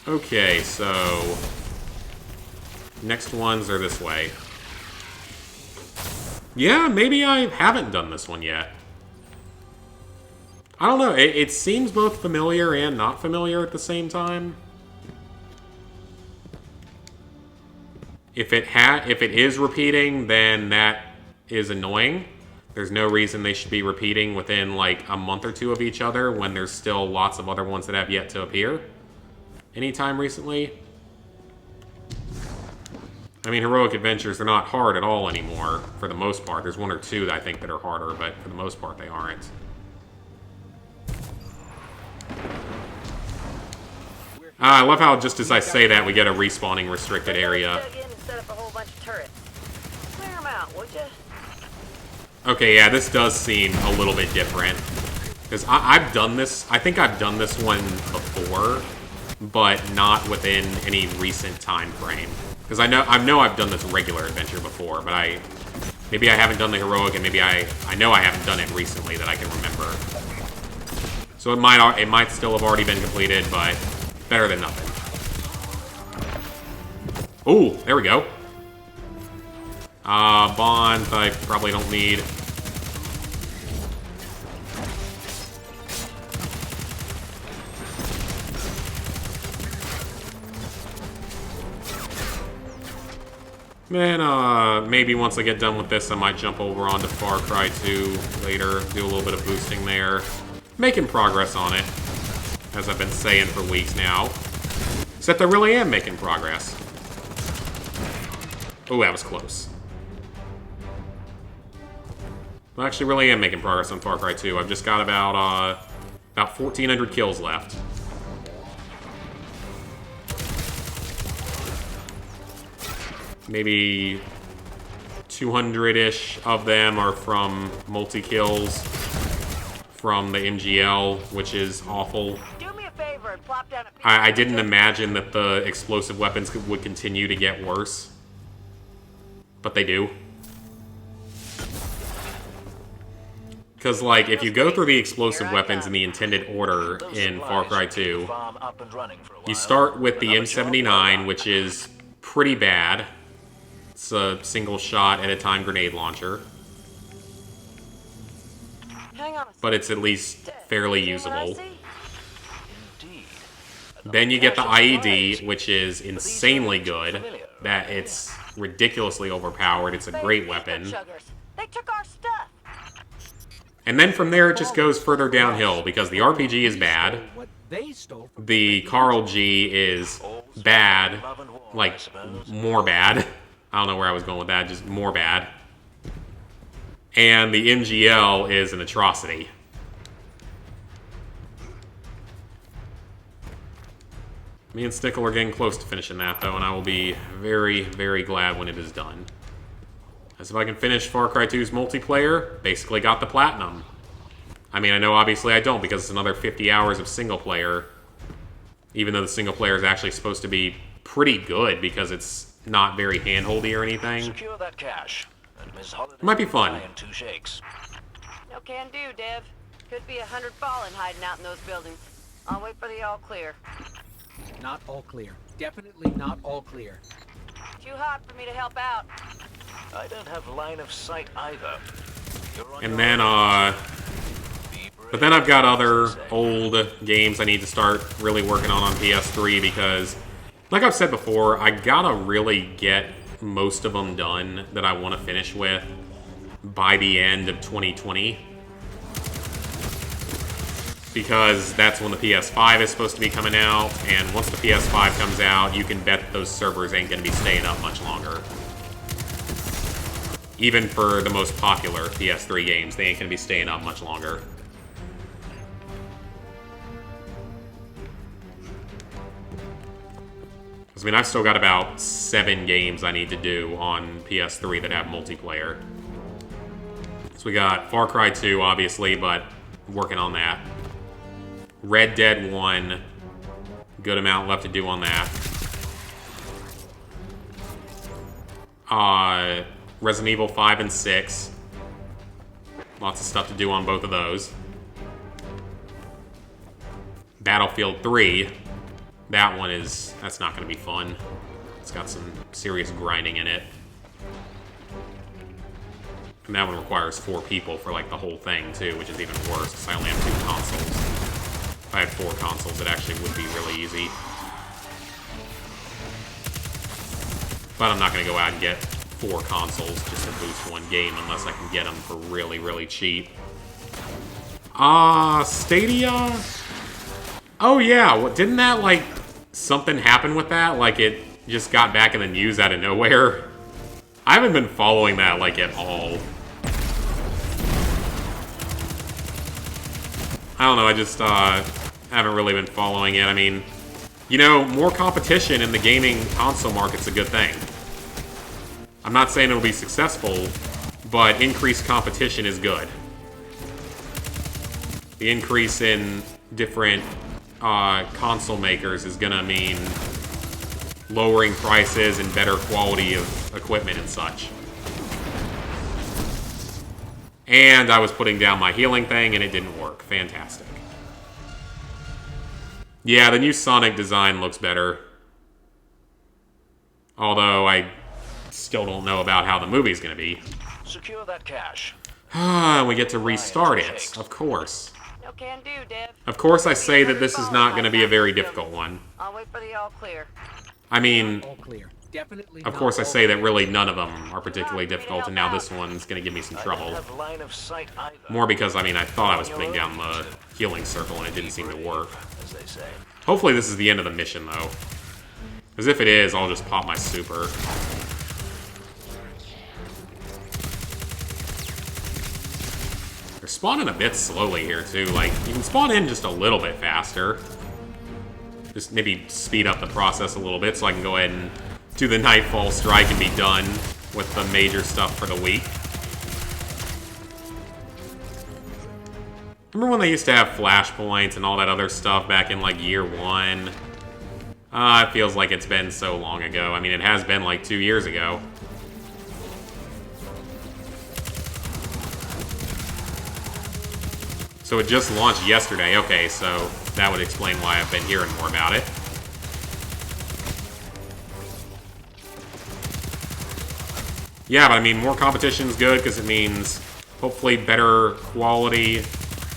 Okay, so... next ones are this way. Yeah, maybe I haven't done this one yet. I don't know, it seems both familiar and not familiar at the same time. If it is repeating, then that is annoying. There's no reason they should be repeating within like a month or two of each other when there's still lots of other ones that have yet to appear anytime recently. I mean, Heroic Adventures, they're not hard at all anymore, for the most part. There's one or two that I think that are harder, but for the most part, they aren't. I love how just as I say that, we get a respawning restricted area. Dug in and set up a whole bunch of turrets. Clear them out, would you? Okay, yeah, this does seem a little bit different. Because I've done this, I think I've done this one before, but not within any recent time frame. Because I know I've done this regular adventure before, but maybe I haven't done the heroic, and maybe I know I haven't done it recently that I can remember. So it might still have already been completed, but better than nothing. Ooh, there we go. Bonds I probably don't need. Man, maybe once I get done with this, I might jump over onto Far Cry 2 later, do a little bit of boosting there. Making progress on it, as I've been saying for weeks now. Except I really am making progress. Oh, that was close. I actually really am making progress on Far Cry 2. I've just got about 1,400 kills left. Maybe 200-ish of them are from multi-kills from the MGL, which is awful. Do me a favor and plop down a piece I of didn't chicken. imagine that the explosive weapons would continue to get worse. But they do. Because, like, if you go through the explosive weapons in the intended order in Far Cry 2, you start with the M79, which is pretty bad. It's a single shot at a time grenade launcher. Hang on a But it's at least fairly See what I usable. see? Indeed. Then you get the IED, which is insanely good. That it's ridiculously overpowered. It's a great weapon. Chuggers. They took our stuff. And then from there, it just goes further downhill because the RPG is bad. What they stole from The Carl G is bad, like more bad. I don't know where I was going with that, just more bad. And the MGL is an atrocity. Me and Stickle are getting close to finishing that, though, and I will be very, very glad when it is done. As if I can finish Far Cry 2's multiplayer, basically got the platinum. I mean, I know obviously I don't because it's another 50 hours of single player. Even though the single player is actually supposed to be pretty good because it's not very handholdy or anything. Secure that cash. And Ms. Holiday It might be fun. in 2 shakes. No can do, Dev. Could be 100 fallen hiding out in those buildings. I'll wait for the all clear. Not all clear. Definitely not all clear. Too hot for me to help out. I don't have line of sight either. You're on And your then, own. Be but brave, then I've got as other they say. old games I need to start really working on PS3 because, like I've said before, I gotta really get most of them done that I want to finish with by the end of 2020. Because that's when the PS5 is supposed to be coming out, and once the PS5 comes out, you can bet that those servers ain't going to be staying up much longer. Even for the most popular PS3 games, they ain't going to be staying up much longer. I mean, I've still got about 7 games I need to do on PS3 that have multiplayer. So we got Far Cry 2, obviously, but working on that. Red Dead 1, good amount left to do on that. Resident Evil 5 and 6. Lots of stuff to do on both of those. Battlefield 3. That one that's not going to be fun. It's got some serious grinding in it. And that one requires 4 people for like the whole thing too, which is even worse because I only have 2 consoles. If I had 4 consoles, it actually would be really easy. But I'm not going to go out and get 4 consoles just to boost one game unless I can get them for really, really cheap. Stadia? Oh yeah, didn't that, like, something happen with that? Like, it just got back in the news out of nowhere? I haven't been following that, like, at all. I don't know, I just, haven't really been following it. I mean, you know, more competition in the gaming console market's a good thing. I'm not saying it'll be successful, but increased competition is good. The increase in different console makers is gonna mean lowering prices and better quality of equipment and such. And I was putting down my healing thing and it didn't work. Fantastic. Yeah, the new Sonic design looks better. Although I still don't know about how the movie's gonna be. Secure that cash. We get to restart it, of course. No can do, Dev. Of course I say that this is not going to be a very difficult one. I'll wait for the all clear. I mean, All clear. Definitely of not course I all say that clear. really none of them are particularly difficult, and now this one's going to give me some I trouble. don't have line of sight either. More because, I mean, I thought I was putting down the healing circle and it didn't seem to work. As they say. Hopefully this is the end of the mission, though. Because if it is, I'll just pop my super. They're spawning a bit slowly here, too. Like, you can spawn in just a little bit faster. Just maybe speed up the process a little bit so I can go ahead and do the Nightfall Strike and be done with the major stuff for the week. Remember when they used to have flashpoints and all that other stuff back in, like, year 1? It feels like it's been so long ago. I mean, it has been, like, 2 years ago. So it just launched yesterday. Okay, so that would explain why I've been hearing more about it. Yeah, but I mean, more competition is good because it means hopefully better quality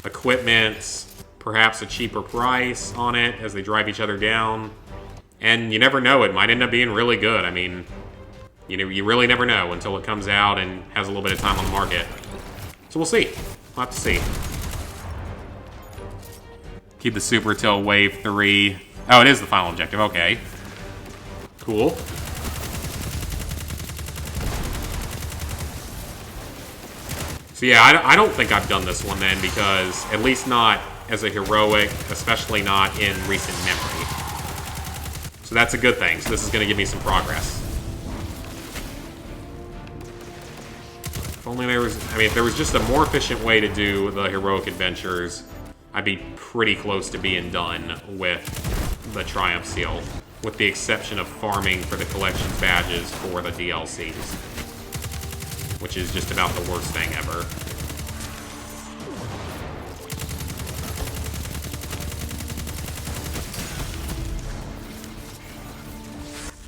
equipment, perhaps a cheaper price on it as they drive each other down. And you never know, it might end up being really good. I mean, you know, you really never know until it comes out and has a little bit of time on the market. So we'll see. We'll have to see. Keep the super till wave 3. Oh, it is the final objective. Okay. Cool. So yeah, I don't think I've done this one then, because at least not as a heroic, especially not in recent memory. So that's a good thing. So this is going to give me some progress. If only there was, I mean, if there was just a more efficient way to do the heroic adventures, I'd be pretty close to being done with the Triumph Seal, with the exception of farming for the collection badges for the DLCs, which is just about the worst thing ever.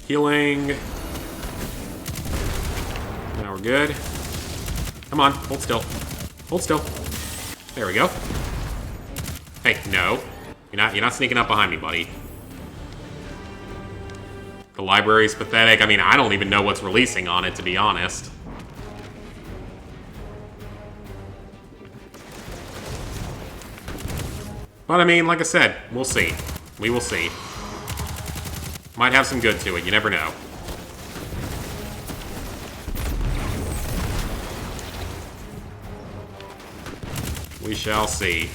Healing. Now we're good. Come on, hold still. Hold still. There we go. Hey, no. You're not sneaking up behind me, buddy. The library's pathetic. I mean, I don't even know what's releasing on it, to be honest. But I mean, like I said, we'll see. We will see. Might have some good to it, you never know. We shall see.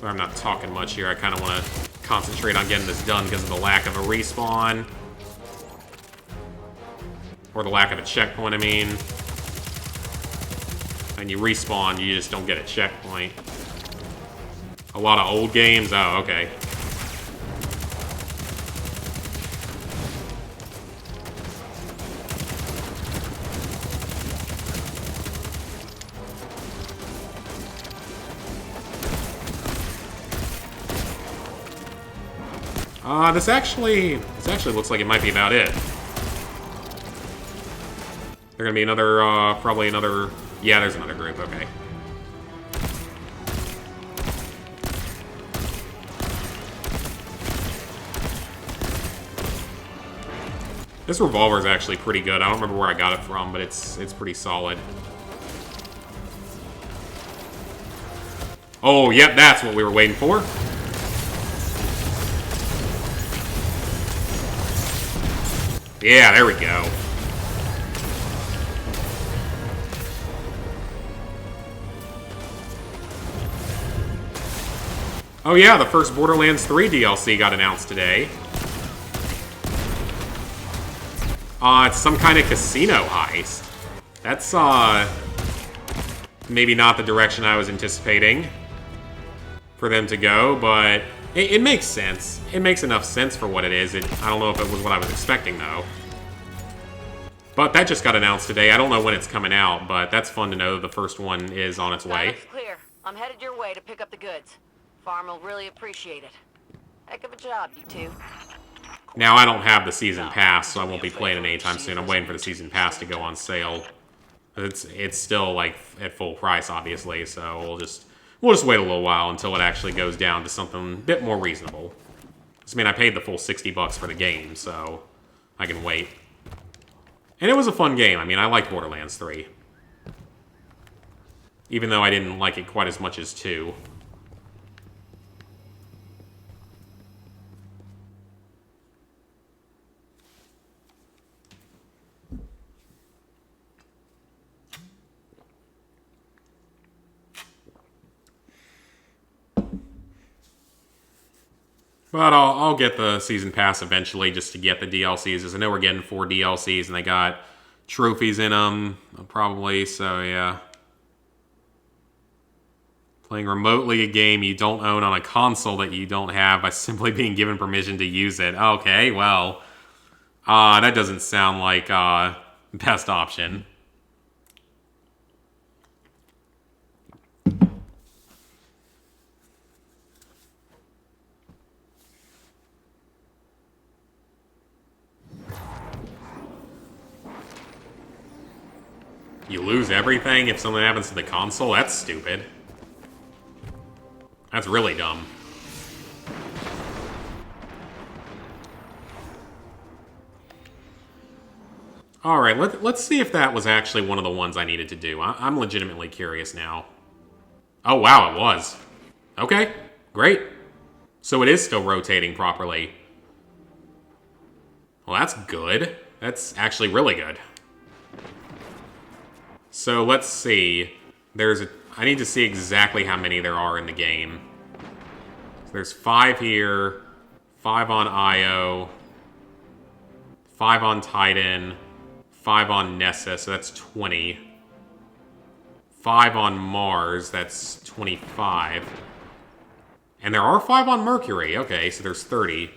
I'm not talking much here. I kind of want to concentrate on getting this done because of the lack of a respawn. Or the lack of a checkpoint, I mean. And you respawn, you just don't get a checkpoint. A lot of old games? Oh, okay. This actually looks like it might be about it. There's gonna be another, probably another... Yeah, there's another group, okay. This revolver is actually pretty good. I don't remember where I got it from, but it's pretty solid. Oh, yep, that's what we were waiting for. Yeah, there we go. Oh yeah, the first Borderlands 3 DLC got announced today. It's some kind of casino heist. That's, maybe not the direction I was anticipating for them to go, but it makes sense. It makes enough sense for what it is. I don't know if it was what I was expecting, though. But that just got announced today. I don't know when it's coming out, but that's fun to know the first one is on its way. Looks clear. I'm headed your way to pick up the goods. Farm will really appreciate it. Heck of a job, you two. Now, I don't have the Season Pass, so I won't be playing it anytime soon. I'm waiting for the Season Pass to go on sale. It's still, like, at full price, obviously, so we'll just wait a little while until it actually goes down to something a bit more reasonable. I mean, I paid the full $60 for the game, so I can wait. And it was a fun game. I mean, I liked Borderlands 3. Even though I didn't like it quite as much as 2. But I'll get the Season Pass eventually just to get the DLCs, as I know we're getting 4 DLCs, and they got trophies in them, probably, so yeah. Playing remotely a game you don't own on a console that you don't have by simply being given permission to use it. Okay, well, that doesn't sound like best option. You lose everything if something happens to the console? That's stupid. That's really dumb. Alright, let's see if that was actually one of the ones I needed to do. I'm legitimately curious now. Oh, wow, it was. Okay, great. So it is still rotating properly. Well, that's good. That's actually really good. So let's see. I need to see exactly how many there are in the game. So there's 5 here, 5 on Io, 5 on Titan, 5 on Nessa, so that's 20. 5 on Mars, that's 25. And there are 5 on Mercury. Okay, so there's 30.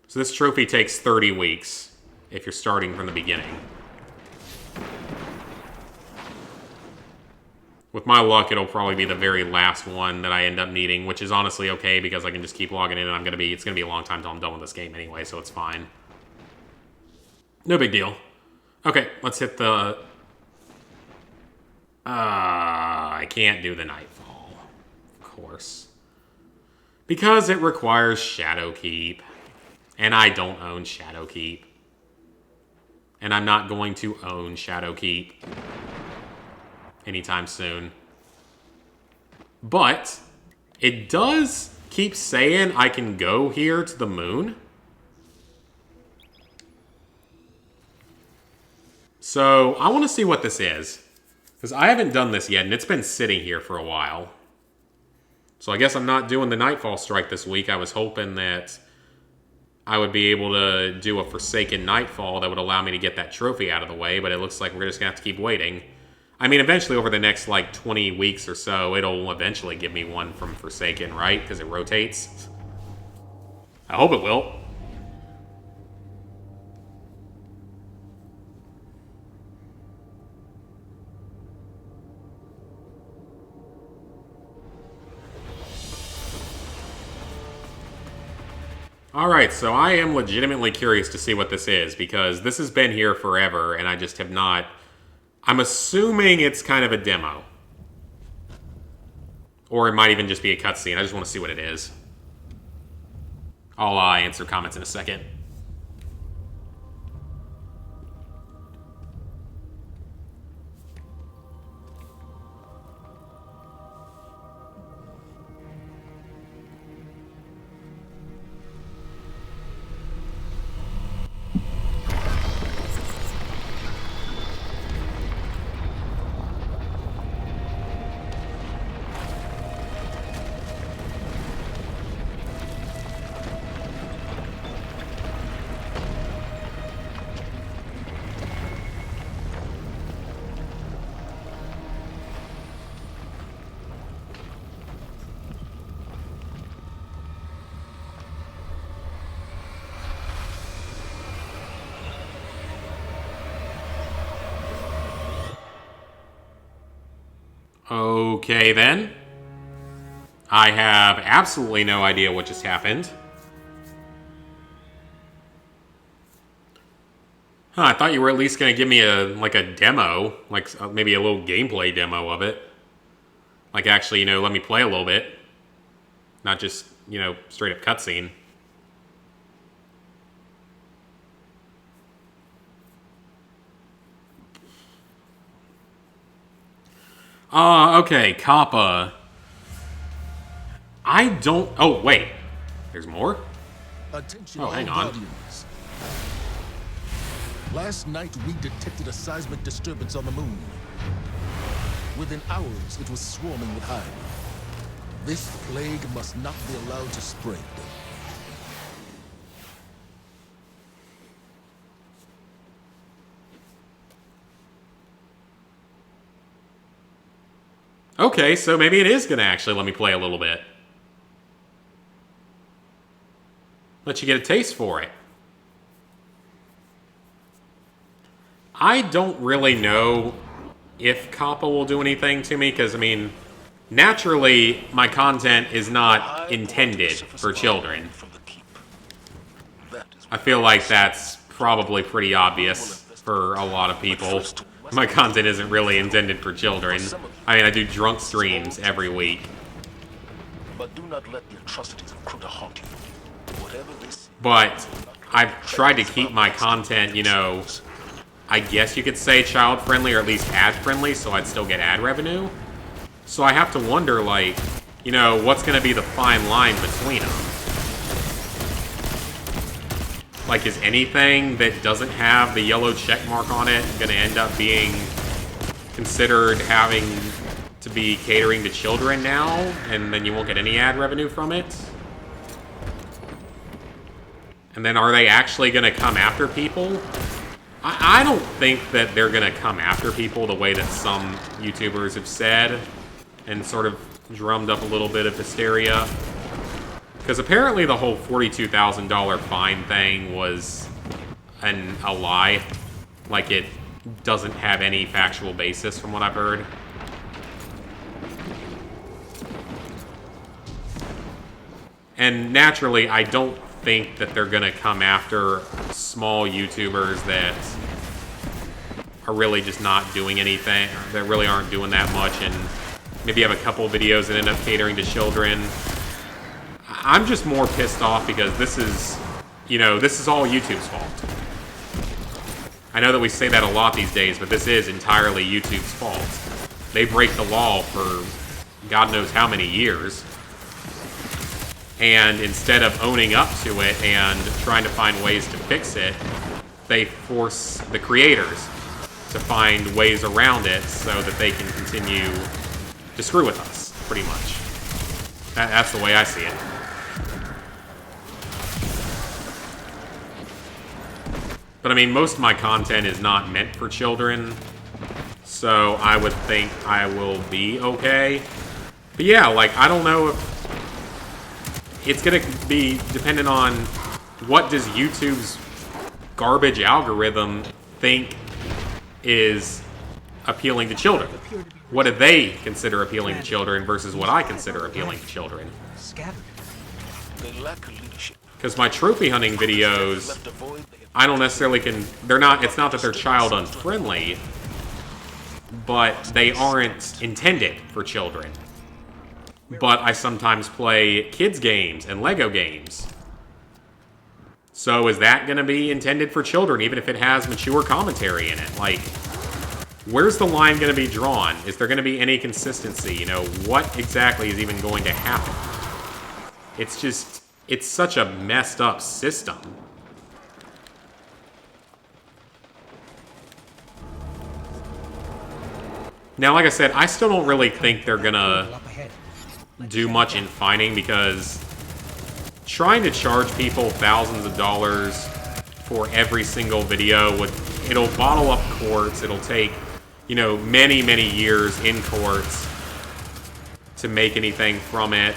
So this trophy takes 30 weeks. if you're starting from the beginning. With my luck, it'll probably be the very last one that I end up needing, which is honestly okay because I can just keep logging in and it's gonna be a long time till I'm done with this game anyway, so it's fine. No big deal. Okay, let's hit the... I can't do the Nightfall, of course. Because it requires Shadowkeep. And I don't own Shadowkeep. And I'm not going to own Shadowkeep anytime soon. But it does keep saying I can go here to the moon. So I want to see what this is. Because I haven't done this yet, and it's been sitting here for a while. So I guess I'm not doing the Nightfall Strike this week. I was hoping that I would be able to do a Forsaken Nightfall that would allow me to get that trophy out of the way, but it looks like we're just going to have to keep waiting. I mean, eventually over the next, like, 20 weeks or so, it'll eventually give me one from Forsaken, right? Because it rotates. I hope it will. Alright, so I am legitimately curious to see what this is, because this has been here forever, and I just have not... I'm assuming it's kind of a demo. Or it might even just be a cutscene. I just want to see what it is. I'll answer comments in a second. Okay, then. I have absolutely no idea what just happened. Huh, I thought you were at least going to give me a demo. Like, maybe a little gameplay demo of it. Like, actually, let me play a little bit. Not just, straight up cutscene. Okay, Kappa. I don't... Oh, wait. There's more? Attention, Oh, hang on. Guardians. Last night, we detected a seismic disturbance on the moon. Within hours, it was swarming with Hive. This plague must not be allowed to spread. Okay, so maybe it is going to actually let me play a little bit. Let you get a taste for it. I don't really know if Kappa will do anything to me, because, I mean, naturally, my content is not intended for children. I feel like that's probably pretty obvious for a lot of people. My content isn't really intended for children. I mean, I do drunk streams every week. But do not let the atrocities of Crota haunt you. Whatever this... But I've tried to keep my content, I guess you could say child-friendly or at least ad-friendly, so I'd still get ad revenue. So I have to wonder, like, what's going to be the fine line between them? Like, is anything that doesn't have the yellow check mark on it going to end up being considered having to be catering to children now, and then you won't get any ad revenue from it? And then are they actually going to come after people? I don't think that they're going to come after people the way that some YouTubers have said and sort of drummed up a little bit of hysteria. Because apparently the whole $42,000 fine thing was a lie. Like, it doesn't have any factual basis from what I've heard. And naturally, I don't think that they're gonna come after small YouTubers that are really just not doing anything, that really aren't doing that much, and maybe have a couple videos that end up catering to children. I'm just more pissed off because this is, you know, this is all YouTube's fault. I know that we say that a lot these days, but this is entirely YouTube's fault. They break the law for God knows how many years. And instead of owning up to it and trying to find ways to fix it, they force the creators to find ways around it so that they can continue to screw with us, pretty much. That's the way I see it. But I mean, most of my content is not meant for children, so I would think I will be okay. But yeah, like, I don't know if... It's gonna be dependent on what does YouTube's garbage algorithm think is appealing to children. What do they consider appealing to children versus what I consider appealing to children? They lack leadership. Because my trophy hunting videos, Left a void they I don't necessarily can... They're not... It's not that they're child unfriendly, but they aren't intended for children. But I sometimes play kids games and Lego games. So is that going to be intended for children, even if it has mature commentary in it? Like, where's the line going to be drawn? Is there going to be any consistency? You know, what exactly is even going to happen? It's just... It's such a messed up system. Now, like I said, I still don't really think they're gonna do much in fining, because trying to charge people thousands of dollars for every single video it'll bottle up courts. It'll take, you know, many, many years in courts to make anything from it.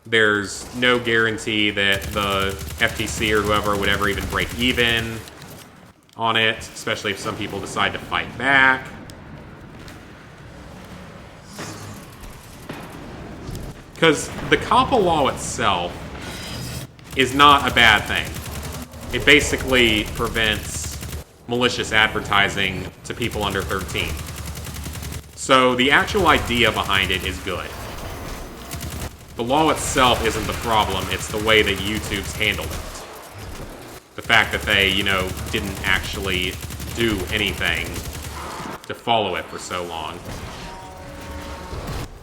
There's no guarantee that the FTC or whoever would ever even break even on it, especially if some people decide to fight back. Because the COPPA law itself is not a bad thing. It basically prevents malicious advertising to people under 13. So the actual idea behind it is good. The law itself isn't the problem, it's the way that YouTube's handled it. The fact that they, you know, didn't actually do anything to follow it for so long.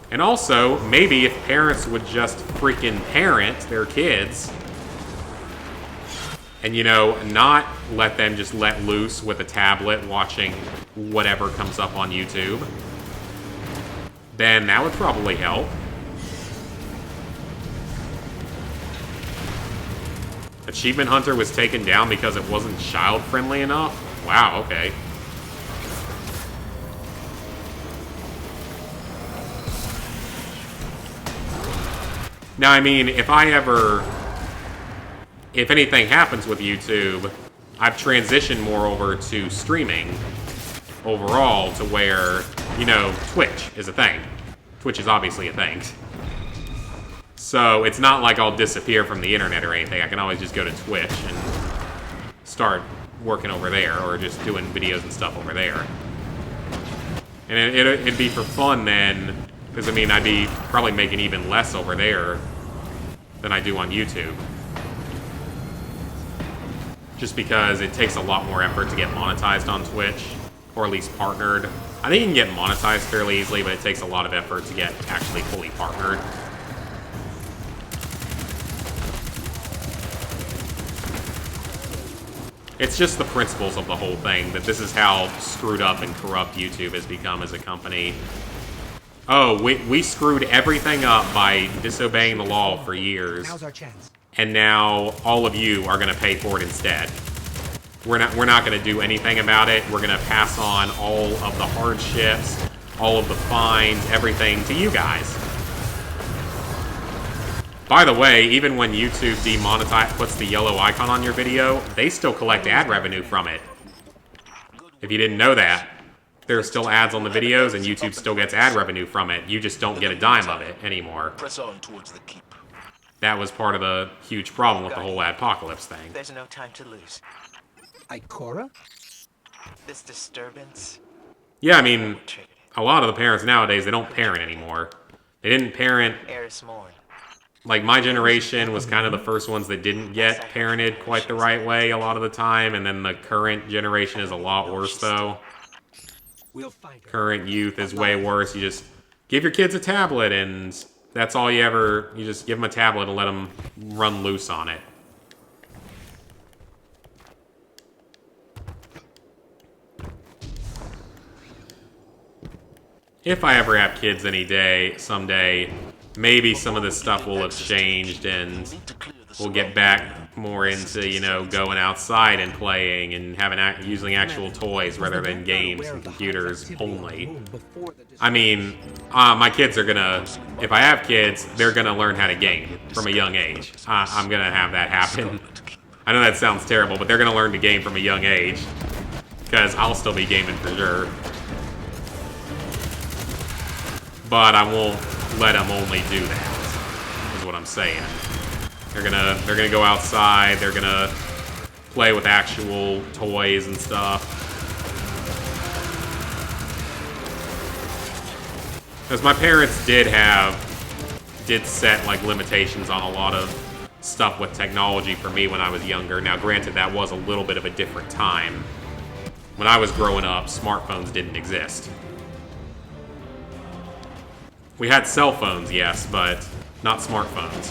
And also, maybe if parents would just freaking parent their kids and, you know, not let them just let loose with a tablet watching whatever comes up on YouTube, then that would probably help. Achievement Hunter was taken down because it wasn't child-friendly enough? Wow, okay. Now, I mean, if anything happens with YouTube, I've transitioned more over to streaming overall, to where, you know, Twitch is a thing. Twitch is obviously a thing. So it's not like I'll disappear from the internet or anything. I can always just go to Twitch and start working over there, or just doing videos and stuff over there. And it'd be for fun then, because, I mean, I'd be probably making even less over there than I do on YouTube. Just because it takes a lot more effort to get monetized on Twitch, or at least partnered. I think you can get monetized fairly easily, but it takes a lot of effort to get actually fully partnered. It's just the principles of the whole thing, that this is how screwed up and corrupt YouTube has become as a company. Oh, we screwed everything up by disobeying the law for years. Now's our chance. And now all of you are going to pay for it instead. We're not going to do anything about it. We're going to pass on all of the hardships, all of the fines, everything to you guys. By the way, even when YouTube puts the yellow icon on your video, they still collect ad revenue from it. If you didn't know that, there are still ads on the videos and YouTube still gets ad revenue from it. You just don't get a dime of it anymore. Press on towards the keep. That was part of the huge problem with the whole Adpocalypse thing. There's no time to lose. Ikora? This disturbance Yeah, I mean, triggered it. a lot of the parents nowadays, they don't parent anymore. They didn't parent. Eris Morn. Like, my generation was kind of the first ones that didn't get parented quite the right way a lot of the time, and then the current generation is a lot worse, though. We'll find her. Current youth is way worse. You just give your kids a tablet, and that's all you just give them a tablet and let them run loose on it. If I ever have kids someday, maybe some of this stuff will have changed and we'll get back more into, you know, going outside and playing and using actual toys rather than games and computers only. I mean, my kids are gonna, if I have kids, they're gonna learn how to game from a young age. I'm gonna have that happen. I know that sounds terrible, but they're gonna learn to game from a young age. Because I'll still be gaming for sure. But I won't let them only do that, is what I'm saying. They're gonna go outside, they're gonna play with actual toys and stuff. Because my parents did set like limitations on a lot of stuff with technology for me when I was younger. Now granted, that was a little bit of a different time. When I was growing up, smartphones didn't exist. We had cell phones, yes, but not smartphones.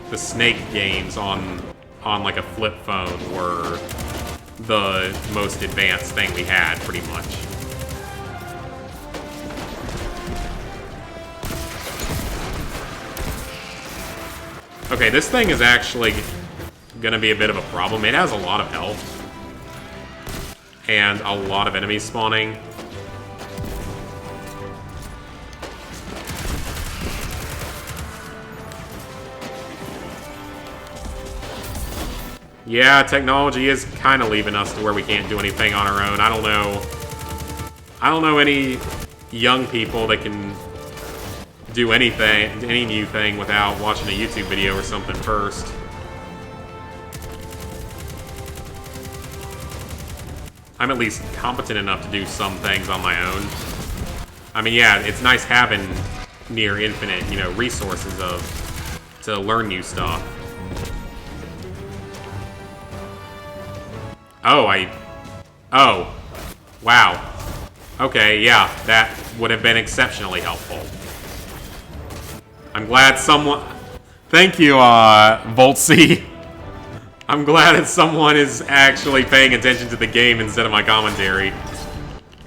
The Snake games on like a flip phone were the most advanced thing we had, pretty much. Okay, this thing is actually gonna be a bit of a problem. It has a lot of health. And a lot of enemies spawning. Yeah, technology is kind of leaving us to where we can't do anything on our own. I don't know any young people that can do anything, any new thing without watching a YouTube video or something first. I'm at least competent enough to do some things on my own. I mean, yeah, it's nice having near infinite, you know, resources to learn new stuff. Oh, wow. Okay, yeah, that would have been exceptionally helpful. I'm glad someone... Thank you, Voltsy. I'm glad that someone is actually paying attention to the game instead of my commentary.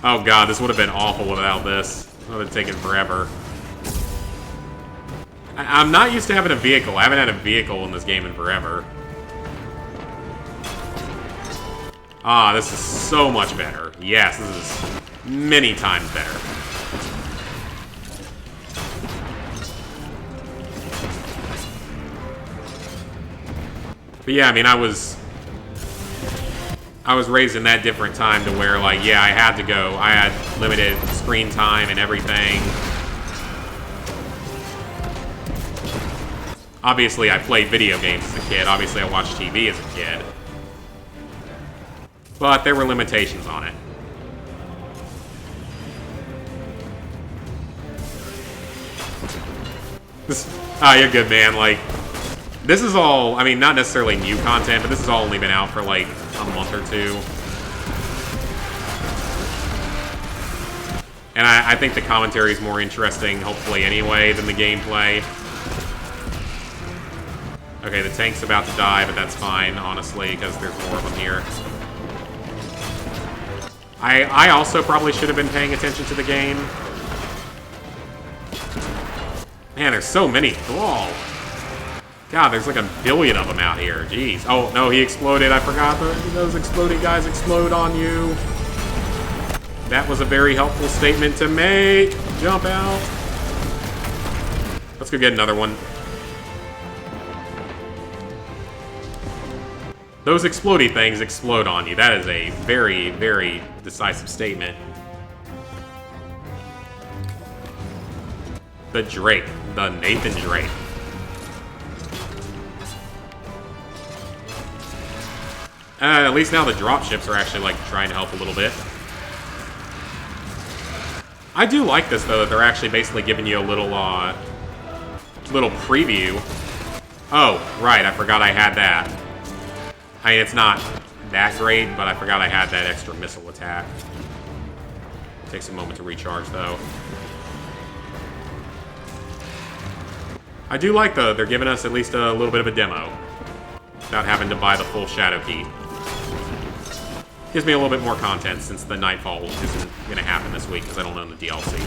Oh god, this would have been awful without this. It would have taken forever. I'm not used to having a vehicle. I haven't had a vehicle in this game in forever. Ah, this is so much better. Yes, this is many times better. But yeah, I mean, I was raised in that different time to where, like, yeah, I had to go. I had limited screen time and everything. Obviously, I played video games as a kid. Obviously, I watched TV as a kid. But there were limitations on it. You're good, man. Like, this is all, I mean, not necessarily new content, but this has all only been out for, like, a month or two. And I think the commentary is more interesting, hopefully, anyway, than the gameplay. Okay, the tank's about to die, but that's fine, honestly, because there's more of them here. I also probably should have been paying attention to the game. Man, there's so many. Whoa. God, there's like a billion of them out here. Jeez. Oh, no, he exploded. I forgot those exploding guys explode on you. That was a very helpful statement to make. Jump out. Let's go get another one. Those explodey things explode on you. That is a very, very decisive statement. The Drake. The Nathan Drake. At least now the dropships are actually, like, trying to help a little bit. I do like this, though, that they're actually basically giving you a little preview. Oh, right, I forgot I had that. I mean, it's not that great, but I forgot I had that extra missile attack. Takes a moment to recharge, though. I do like, though, they're giving us at least a little bit of a demo without having to buy the full Shadow Key. Gives me a little bit more content since the Nightfall isn't going to happen this week because I don't own the DLC.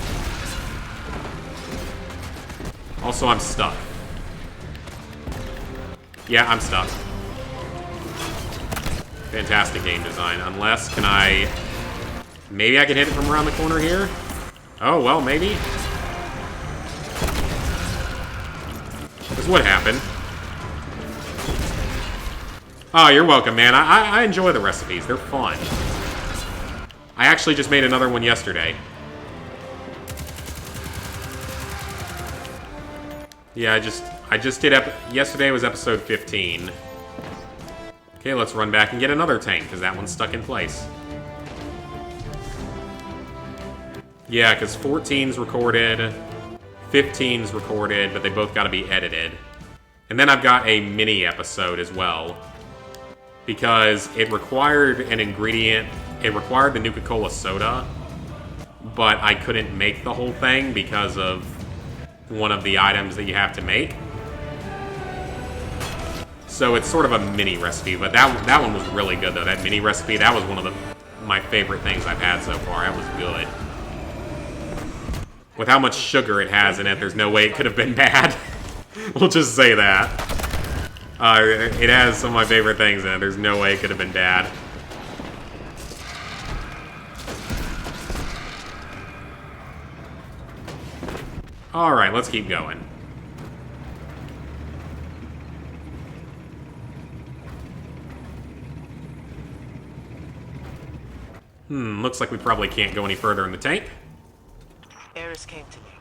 Also, I'm stuck. Yeah, I'm stuck. Fantastic game design. Unless, can I... Maybe I can hit it from around the corner here? Oh, well, maybe. This would happen. Oh, you're welcome, man. I enjoy the recipes. They're fun. I actually just made another one yesterday. Yeah, I just did yesterday was episode 15. Okay, let's run back and get another tank, because that one's stuck in place. Yeah, because 14's recorded, 15's recorded, but they both got to be edited. And then I've got a mini episode as well. Because it required an ingredient, it required the Nuka-Cola soda, but I couldn't make the whole thing because of one of the items that you have to make. So it's sort of a mini recipe, but that one was really good, though. That mini recipe, that was one of my favorite things I've had so far. That was good. With how much sugar it has in it, there's no way it could have been bad. We'll just say that. It has some of my favorite things in it. There's no way it could have been bad. Alright, let's keep going. Looks like we probably can't go any further in the tank. Eris came to me.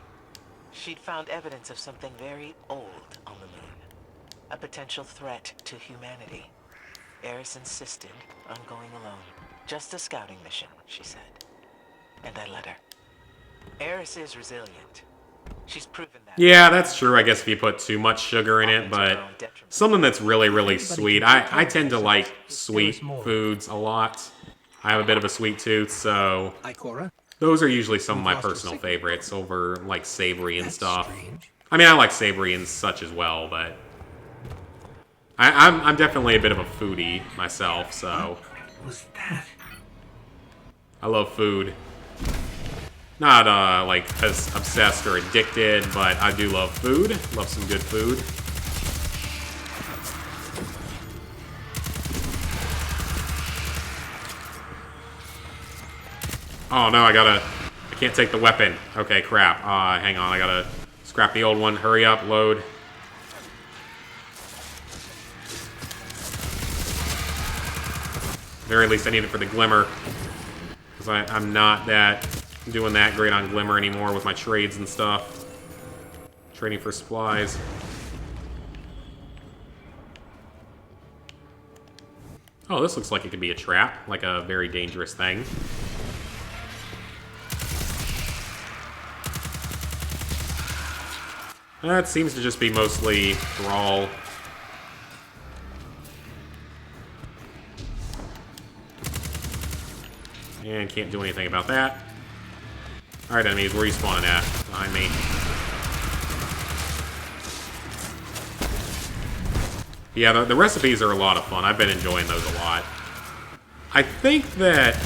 She'd found evidence of something very old on the moon. A potential threat to humanity. Eris insisted on going alone. Just a scouting mission, she said. And I let her. Eris is resilient. She's proven that. Yeah, that's true, I guess, if you put too much sugar in it, but something that's really, really sweet. I tend to like sweet foods a lot. I have a bit of a sweet tooth, so those are usually some of my personal favorites over, like, savory and stuff. I mean, I like savory and such as well, but I'm definitely a bit of a foodie myself, so I love food. Not, like, as obsessed or addicted, but I do love food. Love some good food. Oh, no, I can't take the weapon. Okay, crap. Hang on, I gotta scrap the old one. Hurry up, load. Very least I need it for the Glimmer. Because I'm not doing that great on Glimmer anymore with my trades and stuff. Trading for supplies. Oh, this looks like it could be a trap. Like a very dangerous thing. That seems to just be mostly Thrall. And can't do anything about that. Alright, enemies, where are you spawning at? Behind me. Yeah, the recipes are a lot of fun. I've been enjoying those a lot. I think that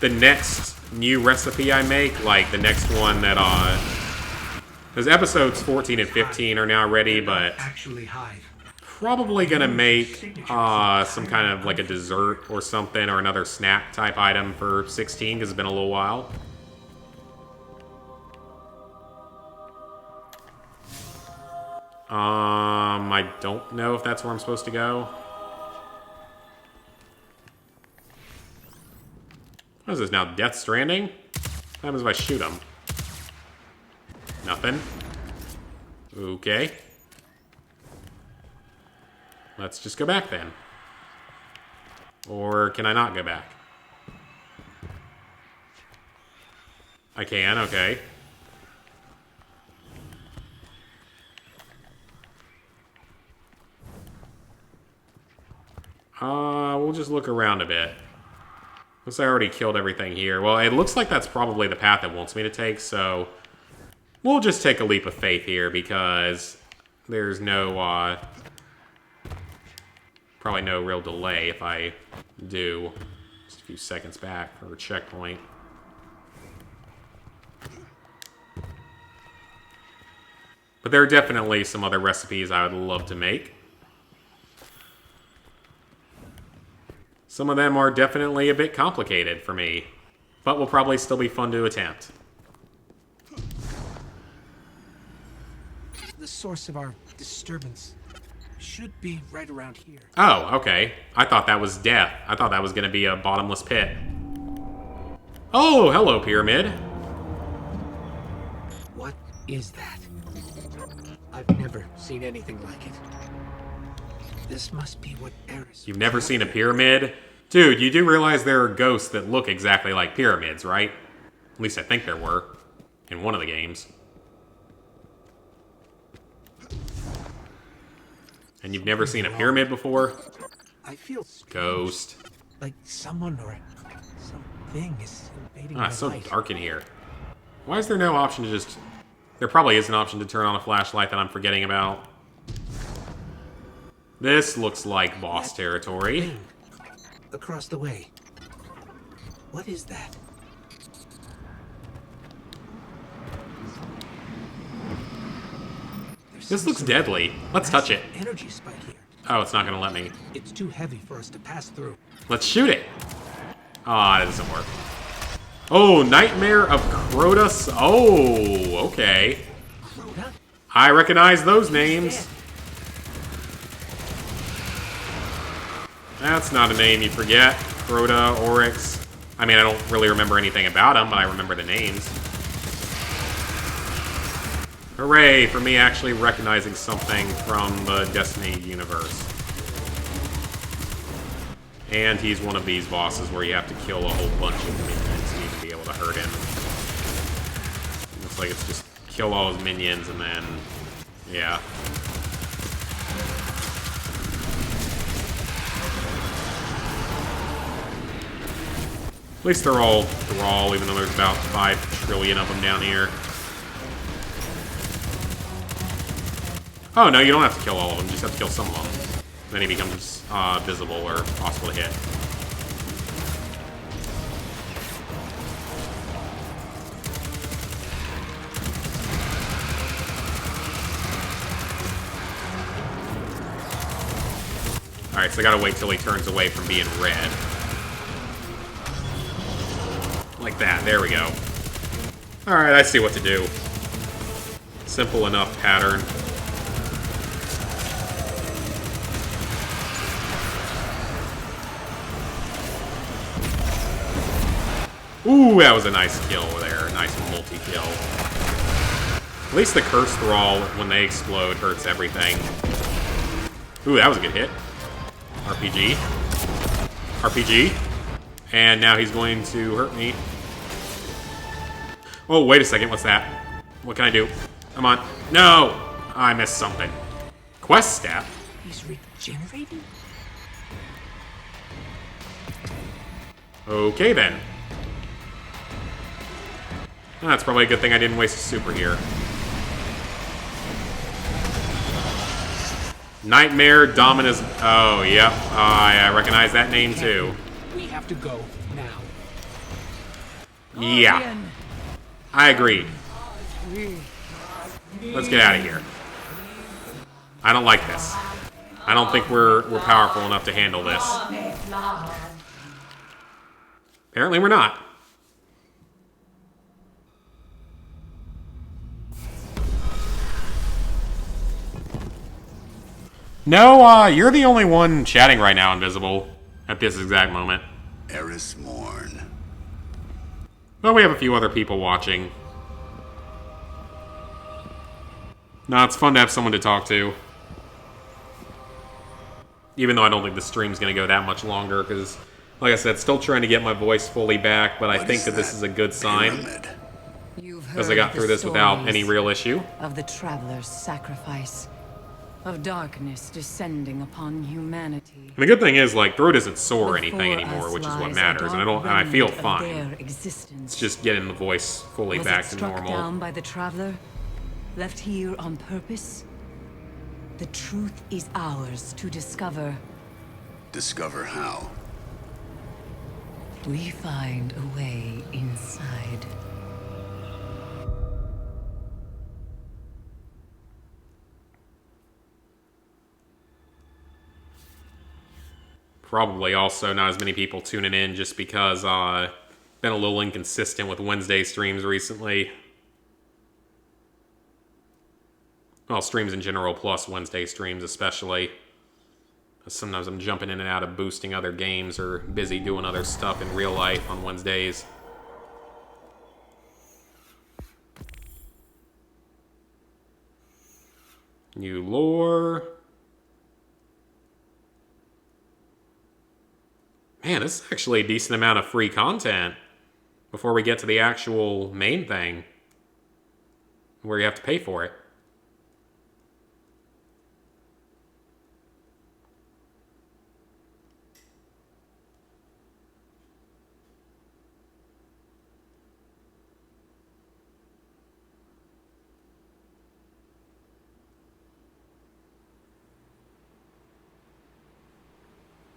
the next new recipe I make, like the next one that, because episodes 14 and 15 are now ready, but probably gonna make some kind of like a dessert or something, or another snack type item for 16, because it's been a little while. I don't know if that's where I'm supposed to go. What is this now? Death Stranding? What happens if I shoot him? Nothing. Okay. Let's just go back then. Or can I not go back? I can, okay. We'll just look around a bit. Looks like I already killed everything here. Well, it looks like that's probably the path it wants me to take, so we'll just take a leap of faith here because there's no, probably no real delay if I do. Just a few seconds back for a checkpoint. But there are definitely some other recipes I would love to make. Some of them are definitely a bit complicated for me, but will probably still be fun to attempt. The source of our disturbance should be right around here. Oh, okay. I thought that was death. I thought that was going to be a bottomless pit. Oh, hello, Pyramid. What is that? I've never seen anything like it. This must be what Eris... You've never seen a pyramid? Dude, you do realize there are ghosts that look exactly like pyramids, right? At least I think there were. In one of the games. And you've never seen a pyramid before? I feel Ghost. like someone or something is invading Ah, my it's so life. dark in here. Why is there no option to just... There probably is an option to turn on a flashlight that I'm forgetting about. This looks like boss territory. Thing across the way. What is that? This looks deadly. Let's touch it. Energy spike here. Oh, it's not gonna let me. It's too heavy for us to pass through. Let's shoot it. Ah, that doesn't work. Oh, Nightmare of Crotus. Oh, okay. Crota? I recognize those names. That's not a name you forget. Crota, Oryx. I mean, I don't really remember anything about them, but I remember the names. Hooray for me actually recognizing something from the Destiny universe. And he's one of these bosses where you have to kill a whole bunch of minions to even be able to hurt him. Looks like it's just kill all his minions and then... yeah. At least they're all Thrall, even though there's about 5 trillion of them down here. Oh, no, you don't have to kill all of them. You just have to kill some of them. Then he becomes visible or possible to hit. Alright, so I gotta wait till he turns away from being red. Like that, there we go. Alright, I see what to do. Simple enough pattern. Ooh, that was a nice kill there. Nice multi-kill. At least the Curse Thrall, when they explode, hurts everything. Ooh, that was a good hit. RPG. RPG. And now he's going to hurt me. Oh, wait a second. What's that? What can I do? Come on. No! I missed something. Quest staff? He's regenerating? Okay, then. That's probably a good thing I didn't waste a super here. Nightmare Dominus... Oh, yep. I recognize that name, too. We have to go now. Yeah. I agree. Let's get out of here. I don't like this. I don't think we're powerful enough to handle this. Apparently we're not. No, you're the only one chatting right now, Invisible, at this exact moment. Eris Morn. But we have a few other people watching. No, it's fun to have someone to talk to. Even though I don't think the stream's going to go that much longer, because, like I said, still trying to get my voice fully back, but I think that this is a good sign. Because I got through this without any real issue. Of the traveler's sacrifice, of darkness descending upon humanity. And the good thing is, like, throat isn't sore or anything anymore, which is what matters, and I feel fine. It's just getting the voice fully back to normal. Was it struck down by the traveler? Left here on purpose? The truth is ours to discover. Discover how? We find a way inside. Probably also not as many people tuning in just because been a little inconsistent with Wednesday streams recently. Well, streams in general, plus Wednesday streams especially. Sometimes I'm jumping in and out of boosting other games or busy doing other stuff in real life on Wednesdays. New lore. Man, this is actually a decent amount of free content before we get to the actual main thing, where you have to pay for it.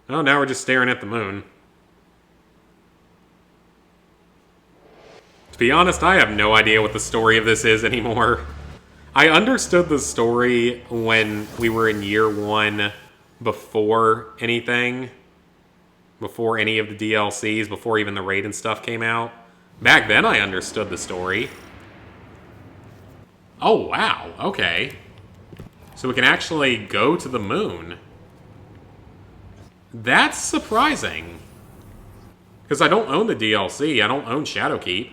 Oh, now we're just staring at the moon. To be honest, I have no idea what the story of this is anymore. I understood the story when we were in year 1 before anything. Before any of the DLCs, before even the raid and stuff came out. Back then I understood the story. Oh, wow. Okay. So we can actually go to the moon. That's surprising. Because I don't own the DLC. I don't own Shadowkeep.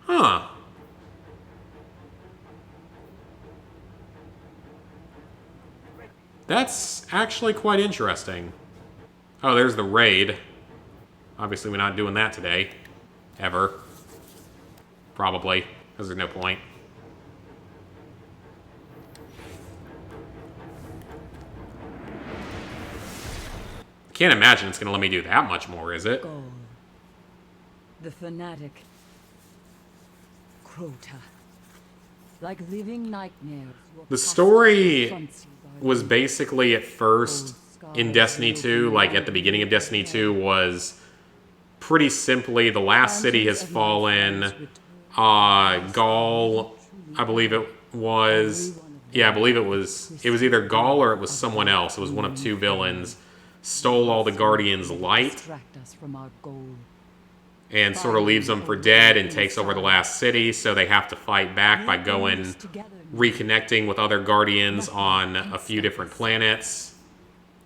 Huh. That's actually quite interesting. Oh, there's the raid. Obviously, we're not doing that today. Ever. Probably. Because there's no point. Can't imagine it's going to let me do that much more, is it? Goal. The fanatic. Crota. Like living nightmares. The story was basically at first in Destiny 2, like at the beginning of Destiny 2, was pretty simply the last city has fallen. Gaul, I believe it was. Yeah, I believe it was either Gaul or it was someone else. It was one of two villains. Stole all the Guardians' light and sort of leaves them for dead and takes over the last city, so they have to fight back by going, reconnecting with other Guardians on a few different planets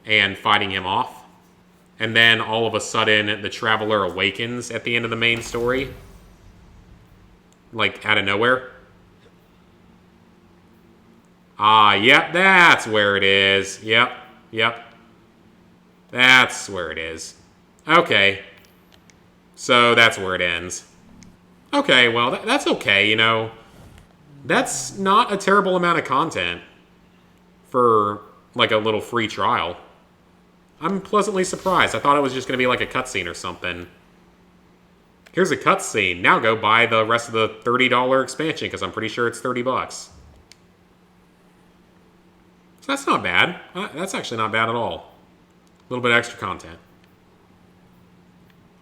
and fighting him off. And then all of a sudden, the Traveler awakens at the end of the main story. Like, out of nowhere. Yep, that's where it is. Yep. That's where it is. Okay. So that's where it ends. Okay, well, that's okay, you know. That's not a terrible amount of content for, like, a little free trial. I'm pleasantly surprised. I thought it was just going to be like a cutscene or something. Here's a cutscene. Now go buy the rest of the $30 expansion, because I'm pretty sure it's $30. So that's not bad. That's actually not bad at all. A little bit extra content.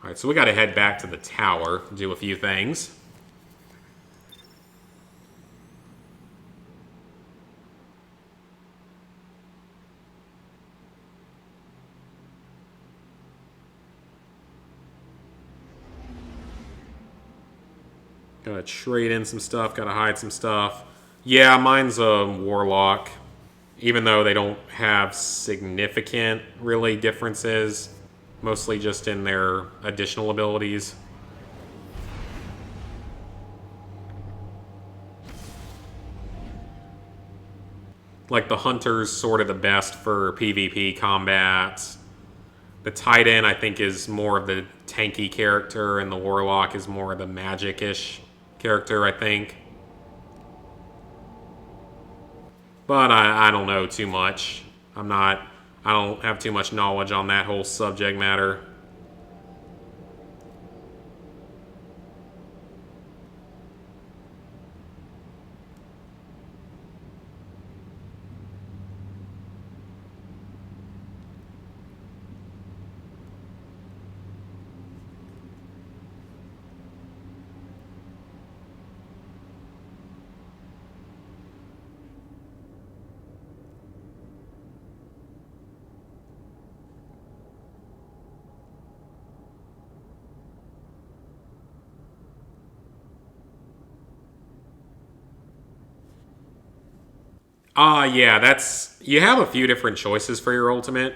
Alright, so we gotta head back to the tower, do a few things. Gotta trade in some stuff, gotta hide some stuff. Yeah, mine's a warlock. Even though they don't have significant, really, differences. Mostly just in their additional abilities. Like, the Hunter's sort of the best for PvP combat. The Titan, I think, is more of the tanky character, and the Warlock is more of the magic-ish character, I think. But I don't know too much. I don't have too much knowledge on that whole subject matter. Yeah, that's... You have a few different choices for your ultimate.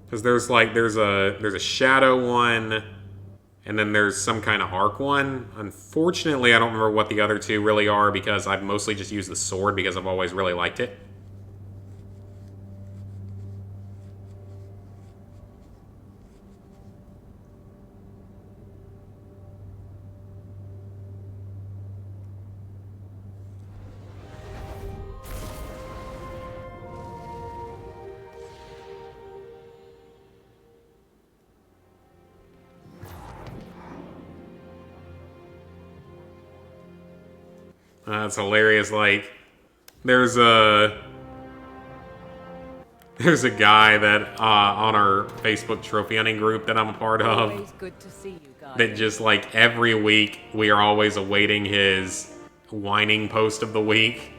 Because there's a shadow one, and then there's some kind of arc one. Unfortunately, I don't remember what the other two really are because I've mostly just used the sword because I've always really liked it. That's hilarious. Like, there's a guy that on our Facebook trophy hunting group that I'm a part of. Always good to see you guys. That just like every week we are always awaiting his whining post of the week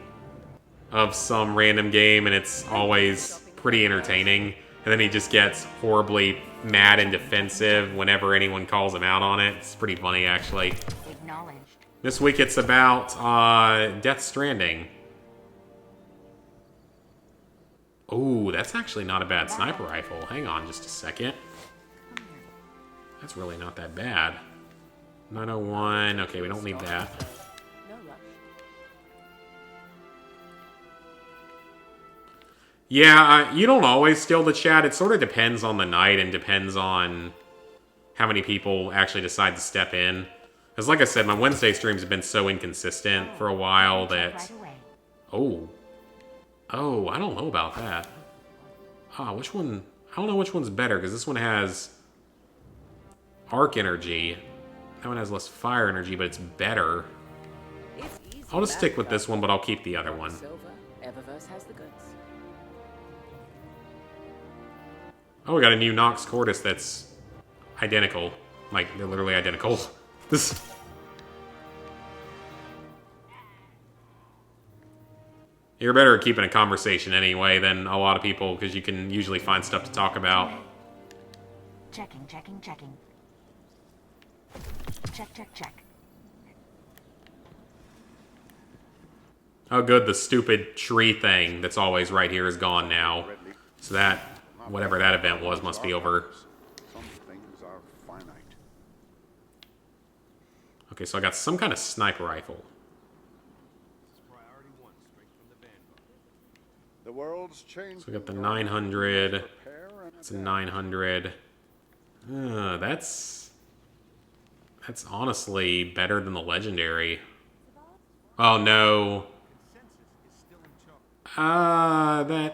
of some random game, and it's always pretty entertaining. And then he just gets horribly mad and defensive whenever anyone calls him out on it. It's pretty funny, actually. Acknowledged. This week it's about Death Stranding. Oh, that's actually not a bad sniper rifle. Hang on just a second. That's really not that bad. 901. Okay, we don't need that. Yeah, you don't always steal the chat. It sort of depends on the night and depends on how many people actually decide to step in. Because like I said, my Wednesday streams have been so inconsistent for a while that... Oh. Oh, I don't know about that. Which one? I don't know which one's better, because this one has arc energy. That one has less fire energy, but it's better. I'll just stick with this one, but I'll keep the other one. Oh, we got a new Nox Cordis that's identical. Like, they're literally identical. This... You're better at keeping a conversation anyway than a lot of people, because you can usually find stuff to talk about. Checking. Check. Oh good, the stupid tree thing that's always right here is gone now. So that, whatever that event was, must be over. Some things are finite. Okay, so I got some kind of sniper rifle. The world's changed. So we got the 900. It's a 900. That's honestly better than the legendary. Oh no. That.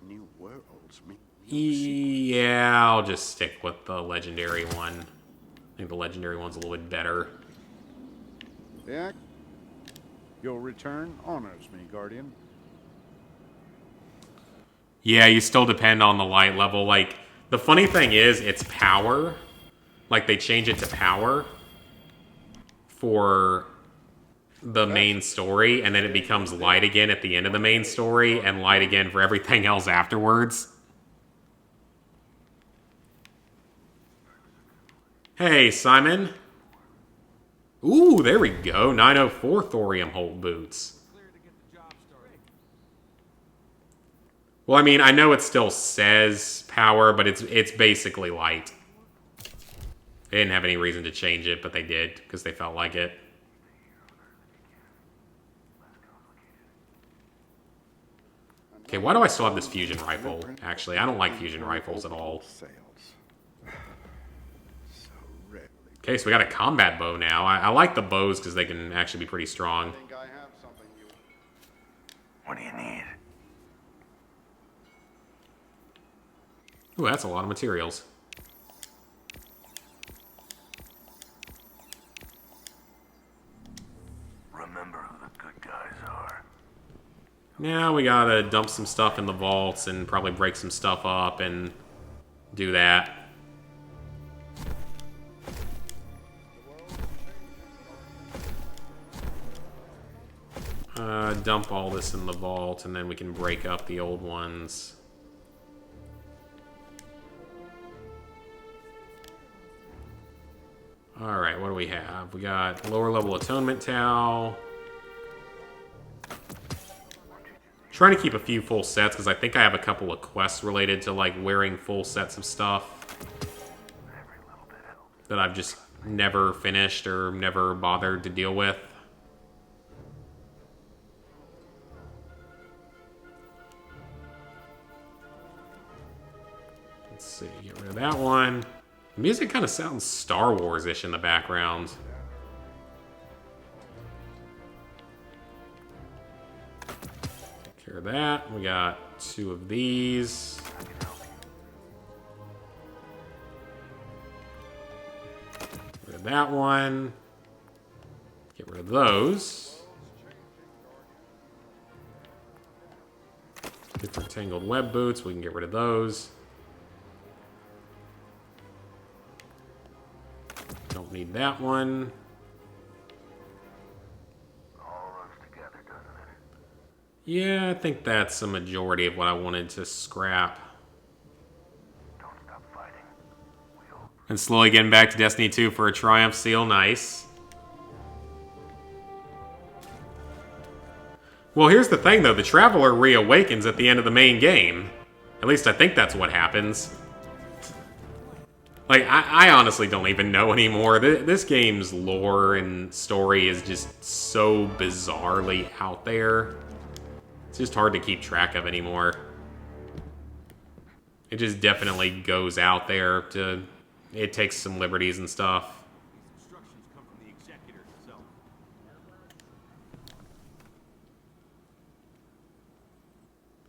New worlds mean. Yeah, I'll just stick with the legendary one. I think the legendary one's a little bit better. Yeah. Your return honors me, Guardian. Yeah, you still depend on the light level. Like, the funny thing is, it's power. Like, they change it to power for the main story, and then it becomes light again at the end of the main story, and light again for everything else afterwards. Hey, Simon. Ooh, there we go. 904 thorium Holt boots. Well, I mean, I know it still says power, but it's basically light. They didn't have any reason to change it, but they did, because they felt like it. Okay, why do I still have this fusion rifle? Actually, I don't like fusion rifles at all. Okay, so we got a combat bow now. I like the bows because they can actually be pretty strong. What do you need? Ooh, that's a lot of materials. Remember who the good guys are. Now we gotta dump some stuff in the vaults and probably break some stuff up and do that. Dump all this in the vault, and then we can break up the old ones. Alright, what do we have? We got lower level atonement towel. Trying to keep a few full sets, because I think I have a couple of quests related to, like, wearing full sets of stuff that I've just never finished or never bothered to deal with. Let's see, get rid of that one. The music kind of sounds Star Wars-ish in the background. Take care of that. We got 2 of these. Get rid of that one. Get rid of those. Different tangled web boots. We can get rid of those. Don't need that one. All runs together, doesn't it? Yeah, I think that's the majority of what I wanted to scrap. Don't stop fighting. And slowly getting back to Destiny 2 for a Triumph Seal. Nice. Well, here's the thing, though. The Traveler reawakens at the end of the main game. At least I think that's what happens. Like, I honestly don't even know anymore. This game's lore and story is just so bizarrely out there. It's just hard to keep track of anymore. It just definitely goes out there to... It takes some liberties and stuff.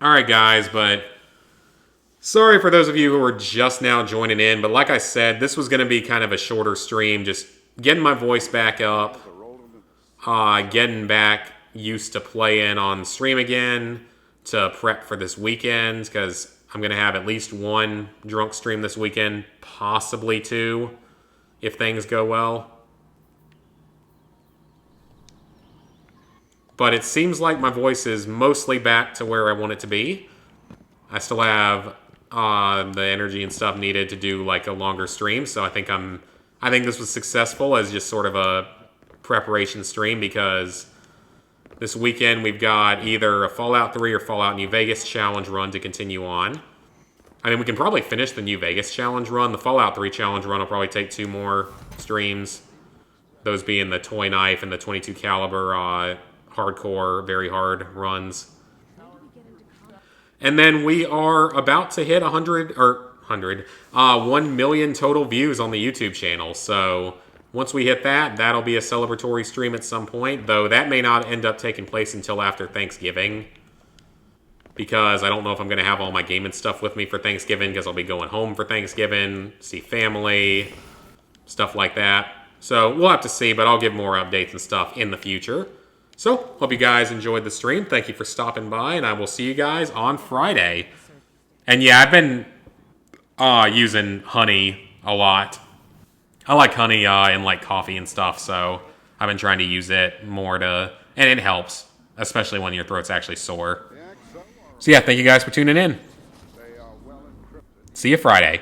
Alright, guys, but... Sorry for those of you who are just now joining in, but like I said, this was going to be kind of a shorter stream, just getting my voice back up, getting back used to playing on stream again, to prep for this weekend, because I'm going to have at least 1 drunk stream this weekend, possibly 2, if things go well. But it seems like my voice is mostly back to where I want it to be. I still have... the energy and stuff needed to do like a longer stream, so I think this was successful as just sort of a preparation stream, because this weekend we've got either a Fallout 3 or Fallout New Vegas challenge run to continue on. I mean, we can probably finish the New Vegas challenge run. The Fallout 3 challenge run will probably take 2 more streams, those being the toy knife and the 22 caliber hardcore, very hard runs. And then we are about to hit 1 million total views on the YouTube channel. So once we hit that, that'll be a celebratory stream at some point. Though that may not end up taking place until after Thanksgiving. Because I don't know if I'm going to have all my gaming stuff with me for Thanksgiving. Because I'll be going home for Thanksgiving, see family, stuff like that. So we'll have to see, but I'll give more updates and stuff in the future. So, hope you guys enjoyed the stream. Thank you for stopping by, and I will see you guys on Friday. And yeah, I've been using honey a lot. I like honey in like coffee and stuff, so I've been trying to use it more to... And it helps, especially when your throat's actually sore. So yeah, thank you guys for tuning in. See you Friday.